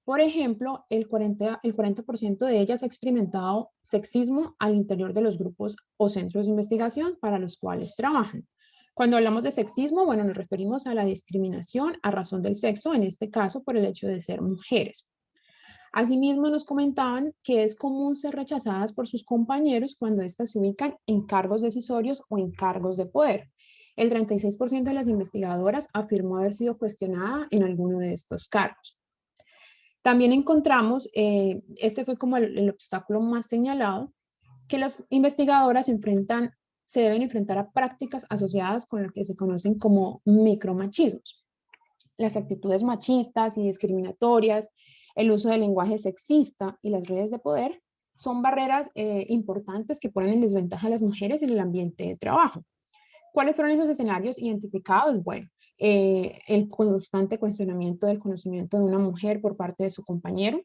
Speaker 8: Por ejemplo, el 40% de ellas ha experimentado sexismo al interior de los grupos o centros de investigación para los cuales trabajan. Cuando hablamos de sexismo, bueno, nos referimos a la discriminación a razón del sexo, en este caso por el hecho de ser mujeres. Asimismo, nos comentaban que es común ser rechazadas por sus compañeros cuando éstas se ubican en cargos decisorios o en cargos de poder. El 36% de las investigadoras afirmó haber sido cuestionada en alguno de estos cargos. También encontramos, este fue como el obstáculo más señalado, que las investigadoras se deben enfrentar a prácticas asociadas con lo que se conocen como micromachismos. Las actitudes machistas y discriminatorias, el uso del lenguaje sexista y las redes de poder son barreras importantes que ponen en desventaja a las mujeres en el ambiente de trabajo. ¿Cuáles fueron esos escenarios identificados? Bueno, el constante cuestionamiento del conocimiento de una mujer por parte de su compañero,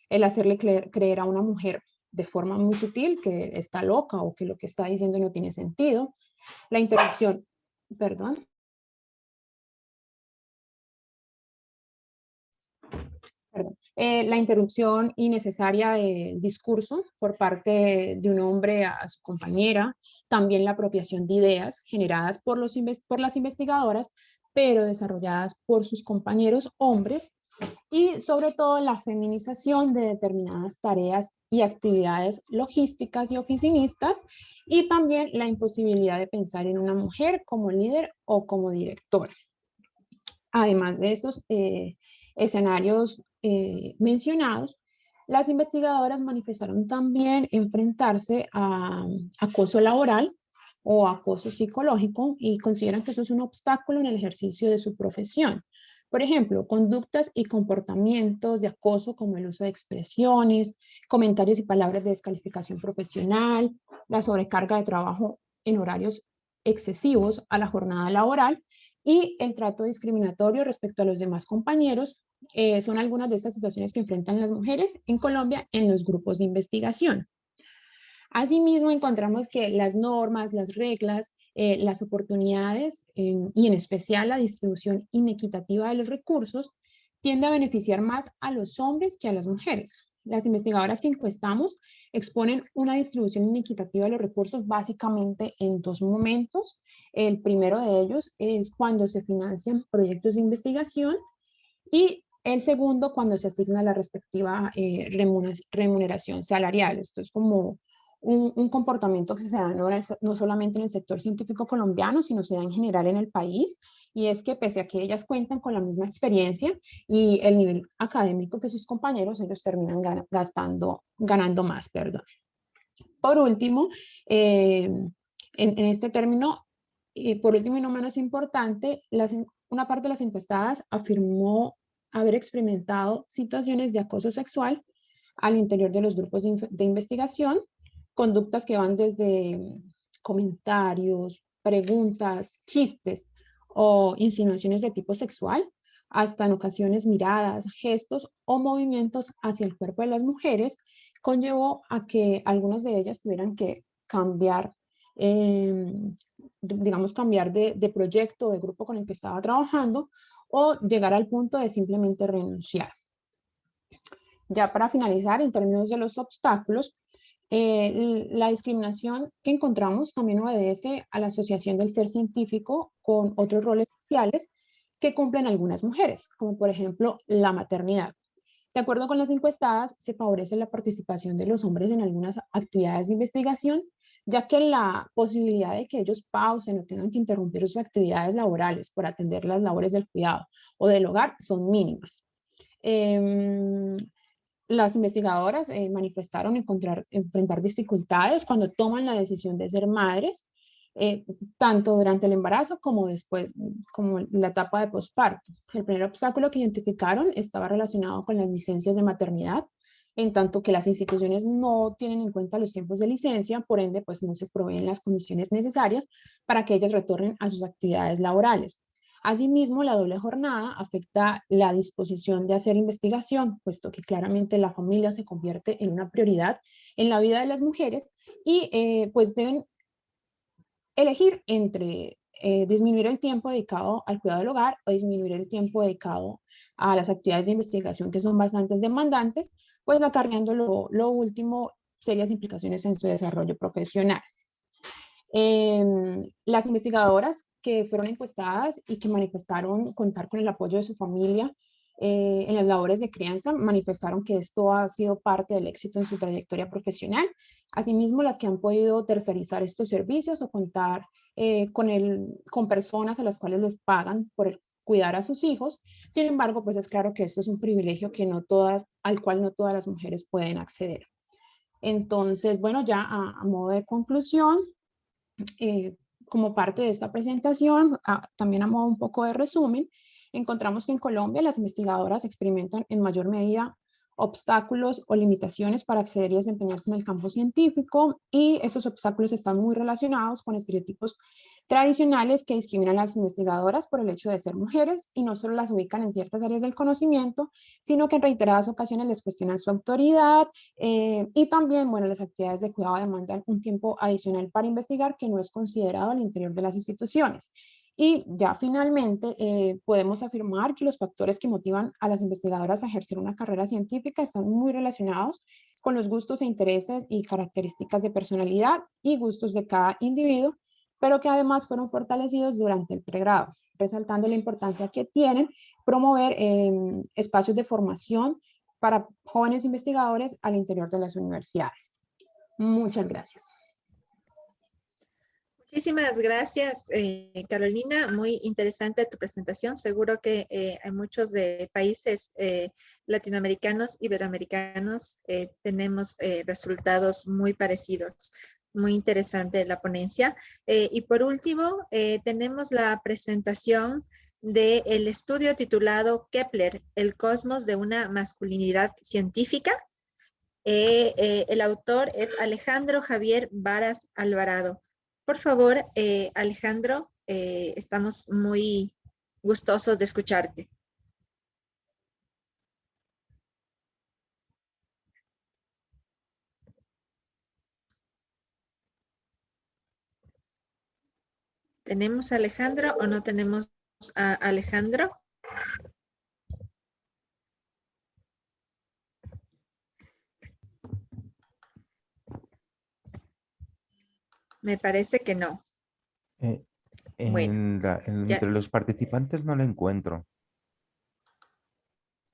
Speaker 8: el hacerle creer a una mujer de forma muy sutil que está loca o que lo que está diciendo no tiene sentido, la interrupción, perdón, la interrupción innecesaria del discurso por parte de un hombre a su compañera, también la apropiación de ideas generadas por las investigadoras, pero desarrolladas por sus compañeros hombres, y sobre todo la feminización de determinadas tareas y actividades logísticas y oficinistas, y también la imposibilidad de pensar en una mujer como líder o como directora. Además de estos escenarios mencionados, las investigadoras manifestaron también enfrentarse a acoso laboral o acoso psicológico y consideran que eso es un obstáculo en el ejercicio de su profesión. Por ejemplo, conductas y comportamientos de acoso como el uso de expresiones, comentarios y palabras de descalificación profesional, la sobrecarga de trabajo en horarios excesivos a la jornada laboral y el trato discriminatorio respecto a los demás compañeros son algunas de estas situaciones que enfrentan las mujeres en Colombia en los grupos de investigación. Asimismo, encontramos que las normas, las reglas, las oportunidades y en especial la distribución inequitativa de los recursos tiende a beneficiar más a los hombres que a las mujeres. Las investigadoras que encuestamos exponen una distribución inequitativa de los recursos básicamente en dos momentos. El primero de ellos es cuando se financian proyectos de investigación y el segundo cuando se asigna la respectiva remuneración salarial. Esto es como un comportamiento que se da no solamente en el sector científico colombiano, sino se da en general en el país, y es que pese a que ellas cuentan con la misma experiencia y el nivel académico que sus compañeros, ellos terminan ganando más. Perdón. Por último, en este término, por último y no menos importante, una parte de las encuestadas afirmó haber experimentado situaciones de acoso sexual al interior de los grupos de investigación, conductas que van desde comentarios, preguntas, chistes o insinuaciones de tipo sexual, hasta en ocasiones miradas, gestos o movimientos hacia el cuerpo de las mujeres, conllevó a que algunas de ellas tuvieran que cambiar, digamos, cambiar de proyecto, de grupo con el que estaba trabajando, o llegar al punto de simplemente renunciar. Ya para finalizar, en términos de los obstáculos, la discriminación que encontramos también obedece a la asociación del ser científico con otros roles sociales que cumplen algunas mujeres, como por ejemplo la maternidad. De acuerdo con las encuestadas, se favorece la participación de los hombres en algunas actividades de investigación, ya que la posibilidad de que ellos pausen o tengan que interrumpir sus actividades laborales por atender las labores del cuidado o del hogar son mínimas. Las investigadoras manifestaron enfrentar dificultades cuando toman la decisión de ser madres, tanto durante el embarazo como después, como la etapa de posparto. El primer obstáculo que identificaron estaba relacionado con las licencias de maternidad, en tanto que las instituciones no tienen en cuenta los tiempos de licencia, por ende, pues no se proveen las condiciones necesarias para que ellas retornen a sus actividades laborales. Asimismo, la doble jornada afecta la disposición de hacer investigación, puesto que claramente la familia se convierte en una prioridad en la vida de las mujeres y pues deben elegir entre disminuir el tiempo dedicado al cuidado del hogar o disminuir el tiempo dedicado a las actividades de investigación que son bastante demandantes, pues acarreando lo último, serias implicaciones en su desarrollo profesional. Las investigadoras que fueron encuestadas y que manifestaron contar con el apoyo de su familia en las labores de crianza, manifestaron que esto ha sido parte del éxito en su trayectoria profesional. Asimismo, las que han podido tercerizar estos servicios o contar con personas a las cuales les pagan por cuidar a sus hijos. Sin embargo, pues es claro que esto es un privilegio que al cual no todas las mujeres pueden acceder. Entonces, bueno, ya a modo de conclusión, como parte de esta presentación, también a modo un poco de resumen, encontramos que en Colombia las investigadoras experimentan en mayor medida obstáculos o limitaciones para acceder y desempeñarse en el campo científico, y esos obstáculos están muy relacionados con estereotipos tradicionales que discriminan a las investigadoras por el hecho de ser mujeres y no solo las ubican en ciertas áreas del conocimiento, sino que en reiteradas ocasiones les cuestionan su autoridad, y también, bueno, las actividades de cuidado demandan un tiempo adicional para investigar que no es considerado al interior de las instituciones. Y ya finalmente podemos afirmar que los factores que motivan a las investigadoras a ejercer una carrera científica están muy relacionados con los gustos e intereses y características de personalidad y gustos de cada individuo, pero que además fueron fortalecidos durante el pregrado, resaltando la importancia que tienen promover espacios de formación para jóvenes investigadores al interior de las universidades. Muchas gracias.
Speaker 1: Muchísimas gracias, Carolina. Muy interesante tu presentación. Seguro que hay muchos de países latinoamericanos, iberoamericanos, tenemos resultados muy parecidos. Muy interesante la ponencia. Y por último, tenemos la presentación del estudio titulado Kepler, el cosmos de una masculinidad científica. El autor es Alejandro Javier Varas Alvarado. Por favor, Alejandro, estamos muy gustosos de escucharte. ¿Tenemos a Alejandro o no tenemos a Alejandro? Me parece que no. Bueno,
Speaker 5: entre los participantes no lo encuentro.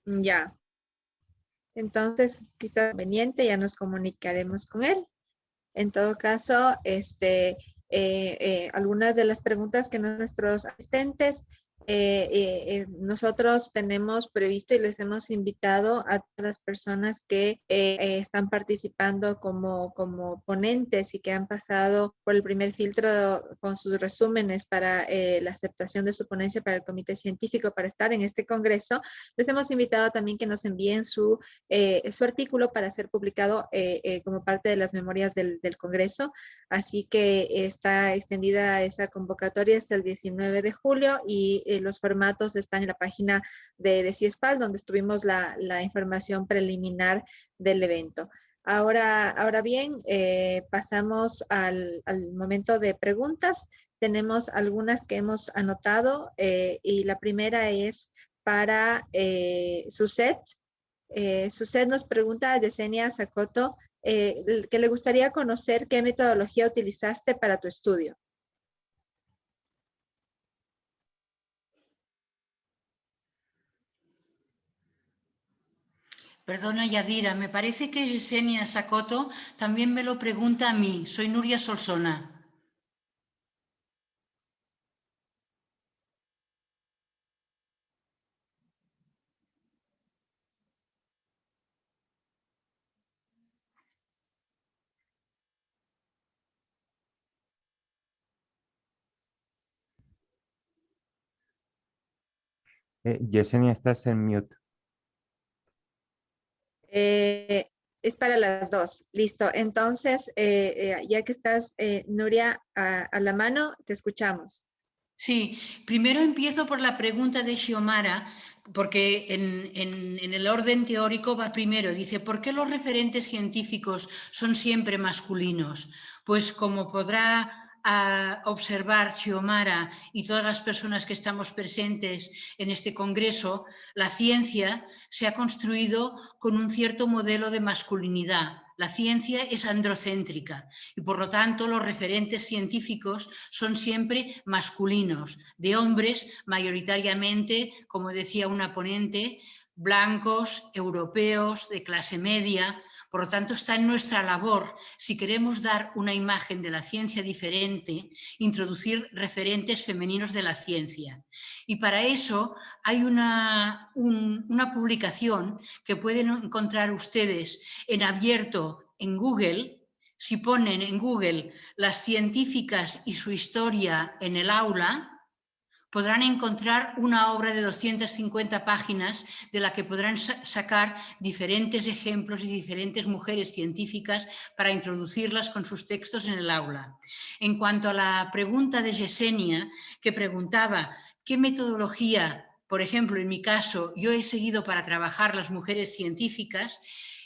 Speaker 1: Ya. Entonces, quizá conveniente, ya nos comunicaremos con él. En todo caso, algunas de las preguntas que nuestros asistentes, nosotros tenemos previsto y les hemos invitado a todas las personas que están participando como ponentes y que han pasado por el primer filtro con sus resúmenes para la aceptación de su ponencia para el comité científico para estar en este congreso. Les hemos invitado también que nos envíen su artículo para ser publicado como parte de las memorias del congreso. Así que está extendida esa convocatoria hasta el 19 de julio y los formatos están en la página de CIESPAL, donde estuvimos la información preliminar del evento. Ahora bien, pasamos al momento de preguntas. Tenemos algunas que hemos anotado y la primera es para Suset. Suset nos pregunta a Yesenia Sakoto que le gustaría conocer qué metodología utilizaste para tu estudio.
Speaker 3: Perdona, Yadira, me parece que Yesenia Sakoto también me lo pregunta a mí. Soy Nuria Solsona.
Speaker 5: Yesenia, estás en mute.
Speaker 1: Es para las dos. Listo. Entonces, ya que estás, Nuria, a la mano, te escuchamos.
Speaker 3: Sí, primero empiezo por la pregunta de Xiomara, porque en el orden teórico va primero. Dice, ¿por qué los referentes científicos son siempre masculinos? Pues como podrá a observar, Xiomara y todas las personas que estamos presentes en este congreso, la ciencia se ha construido con un cierto modelo de masculinidad. La ciencia es androcéntrica y, por lo tanto, los referentes científicos son siempre masculinos, de hombres mayoritariamente, como decía una ponente, blancos, europeos, de clase media. Por lo tanto, está en nuestra labor, si queremos dar una imagen de la ciencia diferente, introducir referentes femeninos de la ciencia. Y para eso hay una publicación que pueden encontrar ustedes en abierto en Google. Si ponen en Google las científicas y su historia en el aula, podrán encontrar una obra de 250 páginas de la que podrán sacar diferentes ejemplos y diferentes mujeres científicas para introducirlas con sus textos en el aula. En cuanto a la pregunta de Yesenia, que preguntaba qué metodología, por ejemplo, en mi caso, yo he seguido para trabajar las mujeres científicas,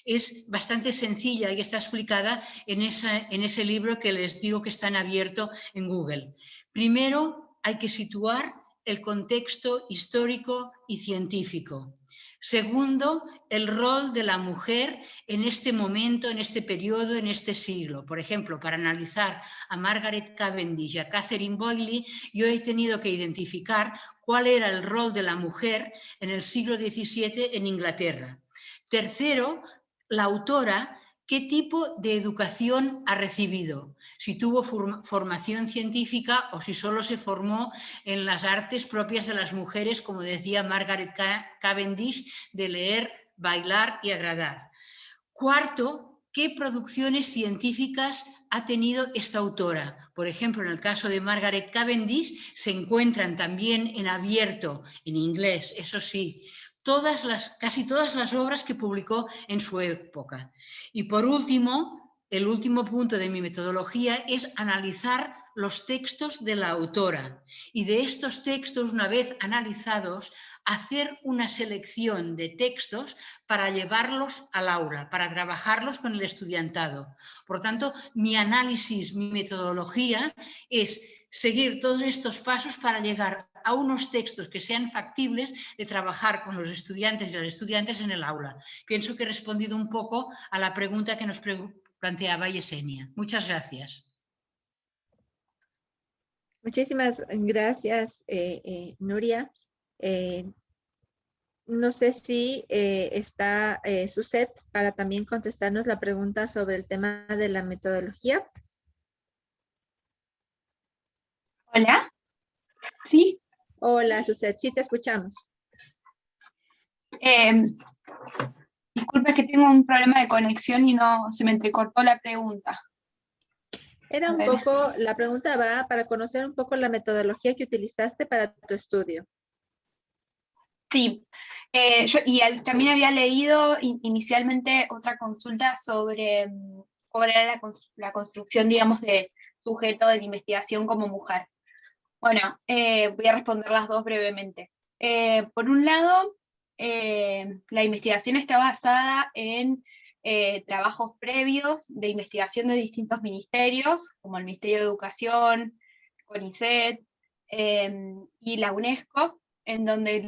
Speaker 3: es bastante sencilla y está explicada en ese libro que les digo que está en abierto en Google. Primero, hay que situar el contexto histórico y científico. Segundo, el rol de la mujer en este momento, en este periodo, en este siglo. Por ejemplo, para analizar a Margaret Cavendish y a Catherine Boyle, yo he tenido que identificar cuál era el rol de la mujer en el siglo XVII en Inglaterra. Tercero, la autora, ¿qué tipo de educación ha recibido? Si tuvo formación científica o si solo se formó en las artes propias de las mujeres, como decía Margaret Cavendish, de leer, bailar y agradar. Cuarto, ¿qué producciones científicas ha tenido esta autora? Por ejemplo, en el caso de Margaret Cavendish, se encuentran también en abierto, en inglés, eso sí, casi todas las obras que publicó en su época. Y por último, el último punto de mi metodología es analizar los textos de la autora y de estos textos, una vez analizados, hacer una selección de textos para llevarlos al aula, para trabajarlos con el estudiantado. Por lo tanto, mi análisis, mi metodología es seguir todos estos pasos para llegar a unos textos que sean factibles de trabajar con los estudiantes y las estudiantes en el aula. Pienso que he respondido un poco a la pregunta que nos planteaba Yesenia. Muchas gracias.
Speaker 1: Muchísimas gracias, Nuria. No sé si está Suset para también contestarnos la pregunta sobre el tema de la metodología.
Speaker 9: Hola. Sí.
Speaker 1: Hola, Suset, sí te escuchamos.
Speaker 9: Disculpe que tengo un problema de conexión y no se me entrecortó la pregunta.
Speaker 1: Era un poco, la pregunta va para conocer un poco la metodología que utilizaste para tu estudio.
Speaker 9: Sí, también había leído inicialmente otra consulta sobre cuál era la construcción, digamos, de sujeto de la investigación como mujer. Bueno, voy a responder las dos brevemente. Por un lado, la investigación está basada en trabajos previos de investigación de distintos ministerios, como el Ministerio de Educación, CONICET y la UNESCO, en donde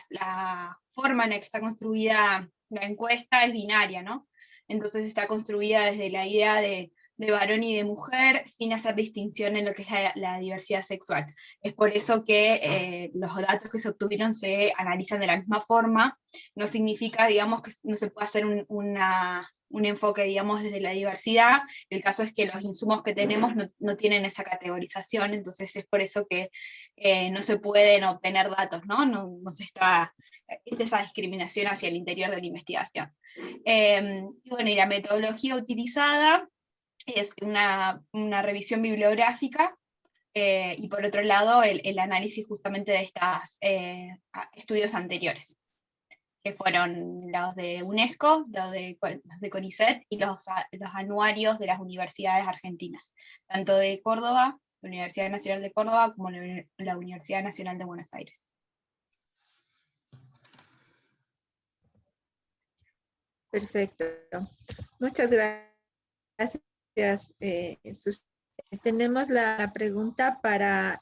Speaker 9: la forma en la que está construida la encuesta es binaria, ¿no? Entonces está construida desde la idea de varón y de mujer, sin hacer distinción en lo que es la diversidad sexual. Es por eso que los datos que se obtuvieron se analizan de la misma forma. No significa, digamos, que no se puede hacer un enfoque, digamos, desde la diversidad. El caso es que los insumos que tenemos no tienen esa categorización, entonces es por eso que no se pueden obtener datos, ¿no? No se está esa discriminación hacia el interior de la investigación. Y bueno, y la metodología utilizada es una revisión bibliográfica y por otro lado el análisis justamente de estos estudios anteriores, que fueron los de UNESCO, los de CONICET y los anuarios de las universidades argentinas, tanto de Córdoba, la Universidad Nacional de Córdoba, como la Universidad Nacional de Buenos Aires.
Speaker 1: Perfecto. Muchas gracias. Tenemos la pregunta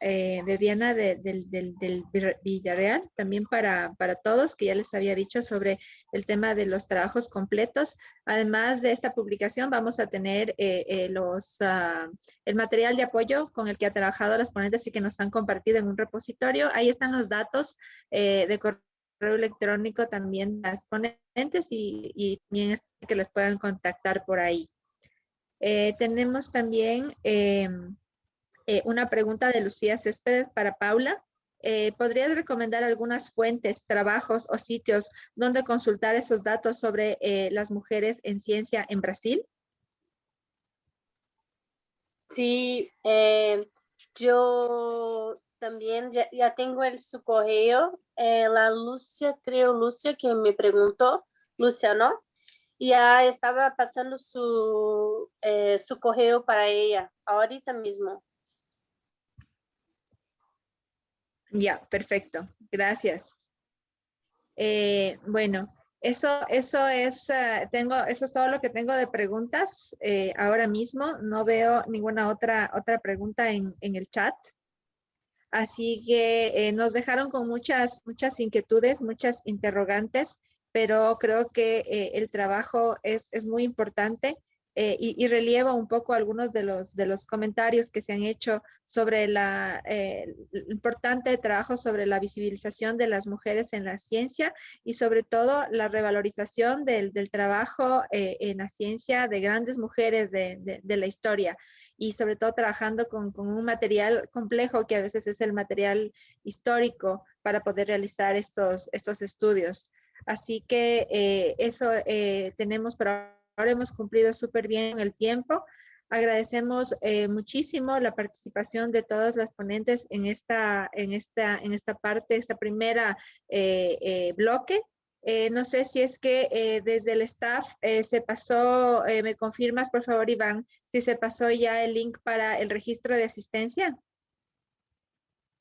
Speaker 1: de Diana del Villarreal, también para todos, que ya les había dicho sobre el tema de los trabajos completos. Además de esta publicación, vamos a tener el material de apoyo con el que ha trabajado las ponentes y que nos han compartido en un repositorio. Ahí están los datos de correo electrónico también de las ponentes y también que les puedan contactar por ahí. Tenemos también una pregunta de Lucía Céspedes para Paula. ¿Podrías recomendar algunas fuentes, trabajos o sitios donde consultar esos datos sobre las mujeres en ciencia en Brasil?
Speaker 4: Sí, yo también ya tengo su correo. La Lucia, creo Lucia, que me preguntó, Lucia, ¿no? Ya estaba pasando su correo para ella, ahorita mismo.
Speaker 1: Ya, perfecto. Gracias. Bueno, eso es todo lo que tengo de preguntas ahora mismo. No veo ninguna otra pregunta en el chat. Así que nos dejaron con muchas inquietudes, muchas interrogantes, pero creo que el trabajo es muy importante y relieva un poco algunos de los comentarios que se han hecho sobre el importante trabajo sobre la visibilización de las mujeres en la ciencia y sobre todo la revalorización del trabajo en la ciencia de grandes mujeres de la historia y sobre todo trabajando con un material complejo que a veces es el material histórico para poder realizar estos estudios. Así que eso tenemos, pero ahora hemos cumplido súper bien el tiempo. Agradecemos muchísimo la participación de todas las ponentes en esta parte, esta primera bloque. No sé si es que desde el staff se pasó, me confirmas por favor Iván, si se pasó ya el link para el registro de asistencia.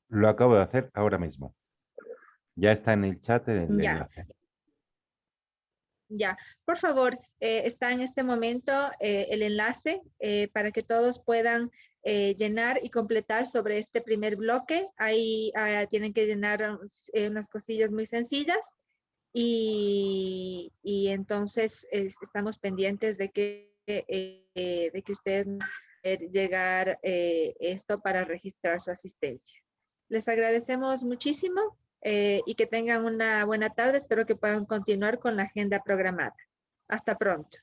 Speaker 5: Lo acabo de hacer ahora mismo. Ya está en el chat el enlace.
Speaker 1: Ya, por favor, está en este momento el enlace para que todos puedan llenar y completar sobre este primer bloque. Ahí tienen que llenar unas cosillas muy sencillas y entonces estamos pendientes de que ustedes puedan llegar esto para registrar su asistencia. Les agradecemos muchísimo. Y que tengan una buena tarde. Espero que puedan continuar con la agenda programada. Hasta pronto.